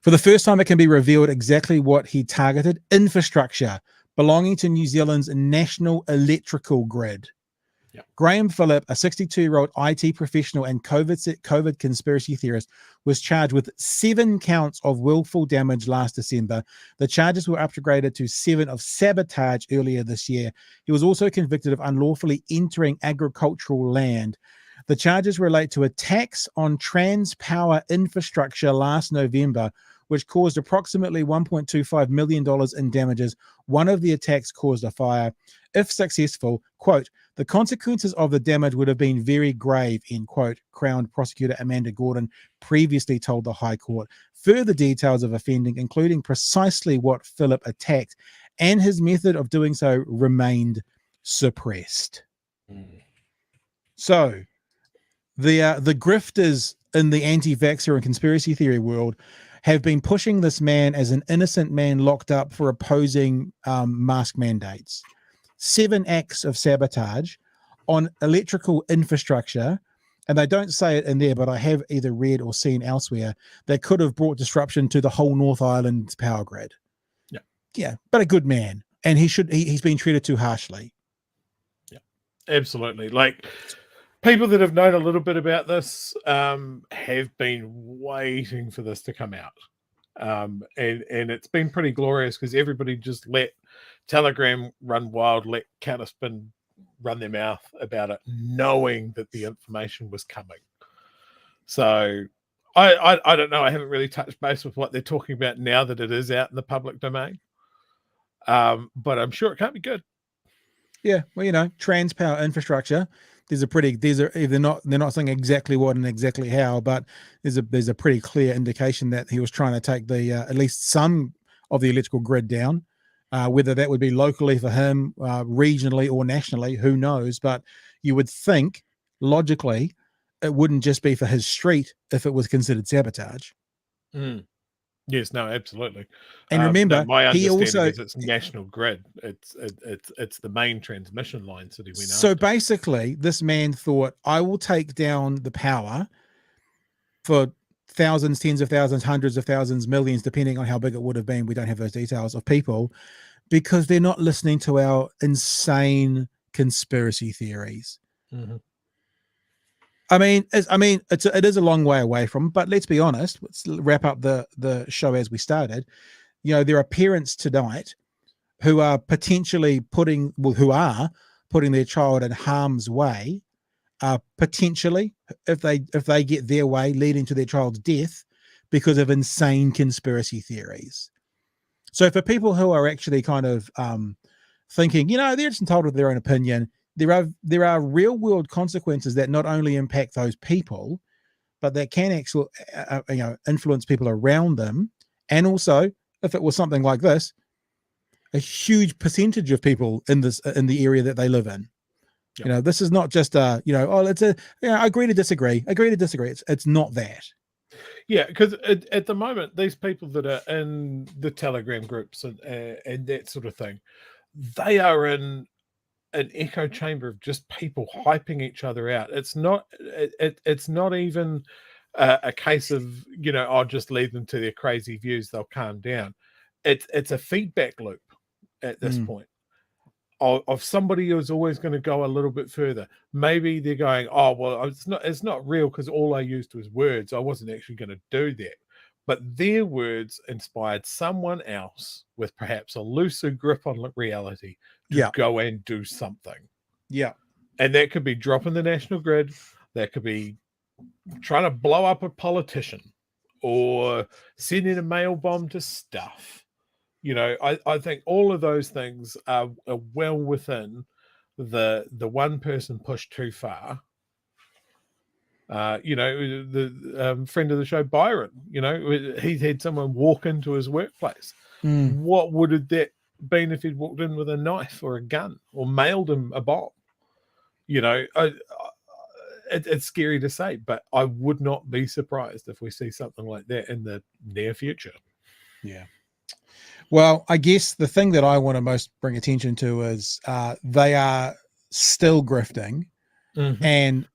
Speaker 1: For the first time, it can be revealed exactly what he targeted: infrastructure belonging to New Zealand's national electrical grid.
Speaker 2: Yep.
Speaker 1: Graham Philip, a 62-year-old IT professional and COVID conspiracy theorist, was charged with 7 counts of willful damage last December. The charges were upgraded to 7 of sabotage earlier this year. He was also convicted of unlawfully entering agricultural land. The charges relate to attacks on TransPower infrastructure last November, which caused approximately $1.25 million in damages. One of the attacks caused a fire. If successful, quote, the consequences of the damage would have been very grave, end quote, Crown prosecutor Amanda Gordon previously told the High Court. Further details of offending, including precisely what Philip attacked and his method of doing so, remained suppressed. So the grifters in the anti-vaxxer and conspiracy theory world have been pushing this man as an innocent man locked up for opposing mask mandates. 7 acts of sabotage on electrical infrastructure and they don't say it in there, but I have either read or seen elsewhere, that could have brought disruption to the whole North Island's power grid. Yeah, but a good man, and he's been treated too harshly.
Speaker 2: Yeah, absolutely. Like, people that have known a little bit about this have been waiting for this to come out. And it's been pretty glorious because everybody just let Telegram run wild, let Counterspin run their mouth about it, knowing that the information was coming. So I don't know. I haven't really touched base with what they're talking about now that it is out in the public domain. But I'm sure it can't be good.
Speaker 1: Yeah, well, trans power infrastructure. They're not saying exactly what and exactly how, but there's a pretty clear indication that he was trying to take the at least some of the electrical grid down. Whether that would be locally for him, regionally or nationally, who knows? But you would think logically it wouldn't just be for his street if it was considered sabotage.
Speaker 2: Yes, no, absolutely.
Speaker 1: And remember,
Speaker 2: my
Speaker 1: he
Speaker 2: understanding
Speaker 1: also
Speaker 2: is it's national grid. It's the main transmission lines that he went
Speaker 1: So
Speaker 2: after.
Speaker 1: basically, this man thought, I will take down the power for thousands, tens of thousands, hundreds of thousands, millions, depending on how big it would have been. We don't have those details of people, because they're not listening to our insane conspiracy theories.
Speaker 2: Mm-hmm.
Speaker 1: It is a long way away from, but let's be honest. Let's wrap up the show as we started. There are parents tonight who are potentially putting their child in harm's way, potentially, if they get their way, leading to their child's death because of insane conspiracy theories. So for people who are actually kind of thinking, they're just entitled to their own opinion, there are real world consequences that not only impact those people, but that can actually influence people around them. And also, if it was something like this, a huge percentage of people in the area that they live in. Yep. This is not just agree to disagree. It's not that.
Speaker 2: Yeah, because at the moment, these people that are in the Telegram groups and that sort of thing, they are in an echo chamber of just people hyping each other out. It's not even a case of I'll just leave them to their crazy views, they'll calm down. It's a feedback loop at this point of somebody who's always going to go a little bit further. Maybe they're going, oh well, it's not real because all I used was words. I wasn't actually going to do that. But their words inspired someone else with perhaps a looser grip on reality to go and do something.
Speaker 1: Yeah.
Speaker 2: And that could be dropping the national grid. That could be trying to blow up a politician or sending a mail bomb to stuff. I think all of those things are well within the one person pushed too far. The friend of the show, Byron, he's had someone walk into his workplace. What would that been if he'd walked in with a knife or a gun or mailed him a bomb? It's scary to say, but I would not be surprised if we see something like that in the near future.
Speaker 1: Yeah. Well, I guess the thing that I want to most bring attention to is they are still grifting, and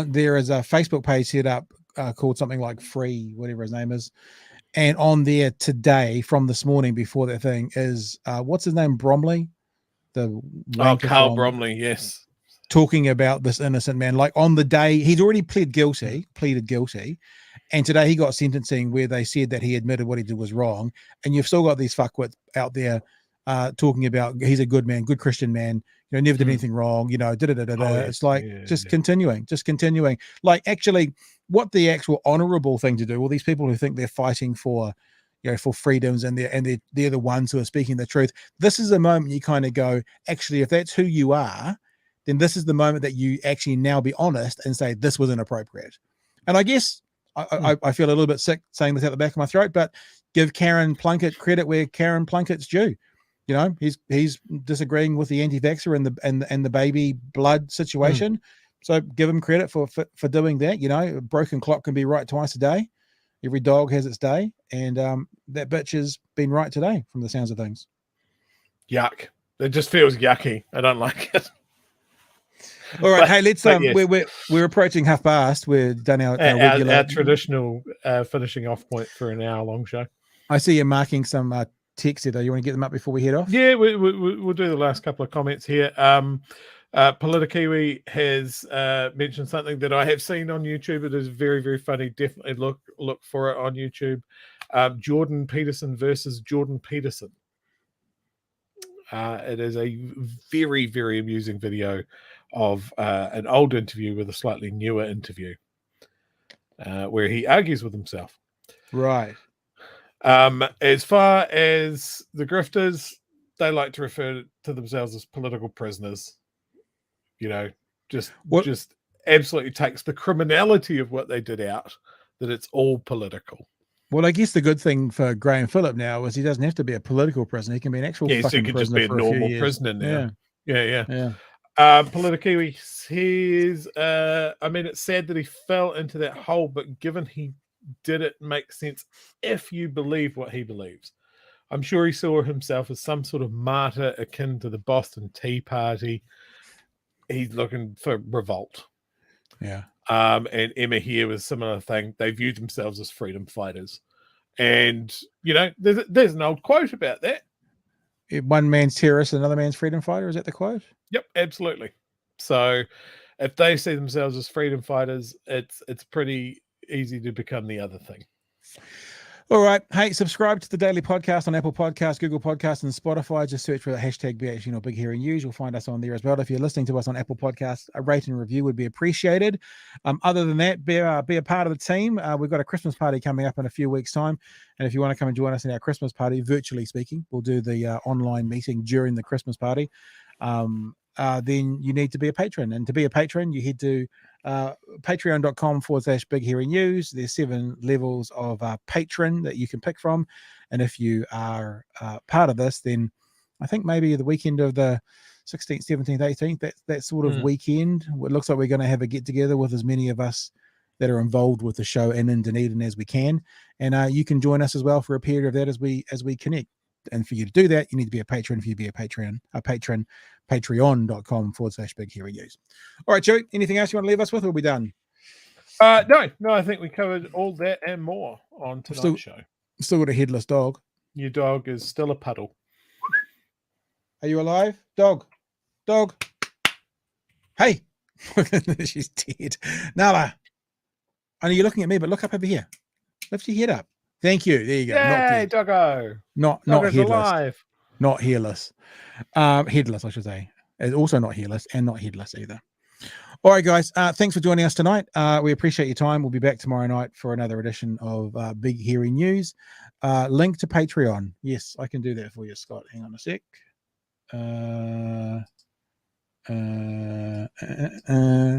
Speaker 1: there is a Facebook page set up called something like Free, whatever his name is. And on there today, from this morning before that thing, is what's his name? Bromley?
Speaker 2: Carl Bromley, yes.
Speaker 1: Talking about this innocent man. Like on the day, he'd already pleaded guilty. And today he got sentencing where they said that he admitted what he did was wrong. And you've still got these fuckwits out there talking about he's a good man, good Christian man, never did anything wrong, It's like continuing. Like actually what the actual honorable thing to do, all these people who think they're fighting for, for freedoms and they're the ones who are speaking the truth. This is the moment you kind of go, actually, if that's who you are, then this is the moment that you actually now be honest and say this was inappropriate. And I guess I feel a little bit sick saying this out the back of my throat, but give Karen Plunkett credit where Karen Plunkett's due. He's disagreeing with the anti-vaxxer and the baby blood situation. So give him credit for doing that. A broken clock can be right twice a day. Every dog has its day, and that bitch has been right today from the sounds of things.
Speaker 2: Yuck. It just feels yucky. I don't like it.
Speaker 1: All right, hey, let's
Speaker 2: but yes,
Speaker 1: we're approaching half past. We're done our regular
Speaker 2: our traditional finishing off point for an hour-long show.
Speaker 1: I see you're marking some text there. You want to get them up before we head off?
Speaker 2: Yeah, we'll do the last couple of comments here. Politikiwi has mentioned something that I have seen on YouTube. It is very, very funny. Definitely look for it on YouTube. Jordan Peterson versus Jordan Peterson. It is a very, very amusing video of an old interview with a slightly newer interview where he argues with himself.
Speaker 1: Right.
Speaker 2: As far as the grifters, they like to refer to themselves as political prisoners. Just absolutely takes the criminality of what they did out, that it's all political.
Speaker 1: Well, I guess the good thing for Graham Philip now is he doesn't have to be a political prisoner. He can be an actual
Speaker 2: so
Speaker 1: fucking
Speaker 2: he could
Speaker 1: prisoner
Speaker 2: just be a
Speaker 1: for
Speaker 2: normal
Speaker 1: few years.
Speaker 2: prisoner now. Yeah.
Speaker 1: Yeah.
Speaker 2: Politikiwi says, it's sad that he fell into that hole, but given he did it make sense if you believe what he believes. I'm sure he saw himself as some sort of martyr akin to the Boston Tea Party. He's looking for revolt.
Speaker 1: Yeah.
Speaker 2: And Emma here was a similar thing. They viewed themselves as freedom fighters. And, there's an old quote about that.
Speaker 1: One man's terrorist, another man's freedom fighter. Is that the quote?
Speaker 2: Yep, absolutely. So if they see themselves as freedom fighters, it's pretty easy to become the other thing.
Speaker 1: All right. Hey, subscribe to the Daily Podcast on Apple Podcasts, Google Podcasts, and Spotify. Just search for the hashtag BHN or Big Hearing News. You'll find us on there as well. If you're listening to us on Apple Podcasts, a rate and review would be appreciated. Other than that, be a part of the team. We've got a Christmas party coming up in a few weeks' time. And if you want to come and join us in our Christmas party, virtually speaking, we'll do the online meeting during the Christmas party. Then you need to be a patron. And to be a patron, you head to patreon.com/Big Hearing News. There's 7 levels of patron that you can pick from. And if you are part of this, then I think maybe the weekend of the 16th, 17th, 18th, that sort of weekend, it looks like we're going to have a get together with as many of us that are involved with the show in Dunedin as we can. And you can join us as well for a period of that as we connect. And for you to do that, you need to be a patron. If you be a patron, patreon.com/Big Hearing News. All right, Joe, anything else you want to leave us with, or are we done?
Speaker 2: No, I think we covered all that and more on tonight's show.
Speaker 1: Still got a headless dog.
Speaker 2: Your dog is still a puddle.
Speaker 1: Are you alive? Dog. Hey. She's dead. Nala. I know you're looking at me, but look up over here. Lift your head up. Thank you. There you go.
Speaker 2: Yay, doggo.
Speaker 1: Not
Speaker 2: Doggo's
Speaker 1: headless.
Speaker 2: alive.
Speaker 1: Not hairless. Headless, I should say. Also not hairless and not headless either. All right, guys. Thanks for joining us tonight. We appreciate your time. We'll be back tomorrow night for another edition of Big Hearing News. Link to Patreon. Yes, I can do that for you, Scott. Hang on a sec.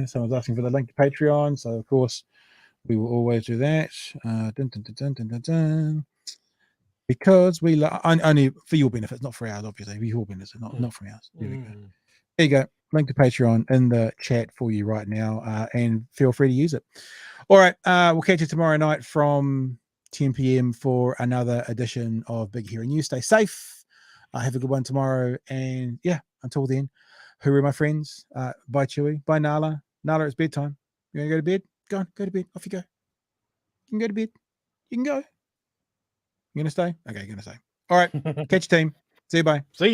Speaker 1: Someone's asking for the link to Patreon. So, of course, we will always do that. Because we only for your benefit, not for ours, obviously. For your benefit, not for ours. There you go. Link to Patreon in the chat for you right now, and feel free to use it. All right, we'll catch you tomorrow night from 10 p.m. for another edition of Big Hearing News. Stay safe. Have a good one tomorrow, and until then, hooroo, my friends. Bye, Chewy. Bye, Nala. Nala, it's bedtime. You want to go to bed? Go to bed. Off you go. You can go to bed. You can go. You gonna stay? Okay, you're gonna stay. All right. Catch your team. See you. Bye.
Speaker 2: See you.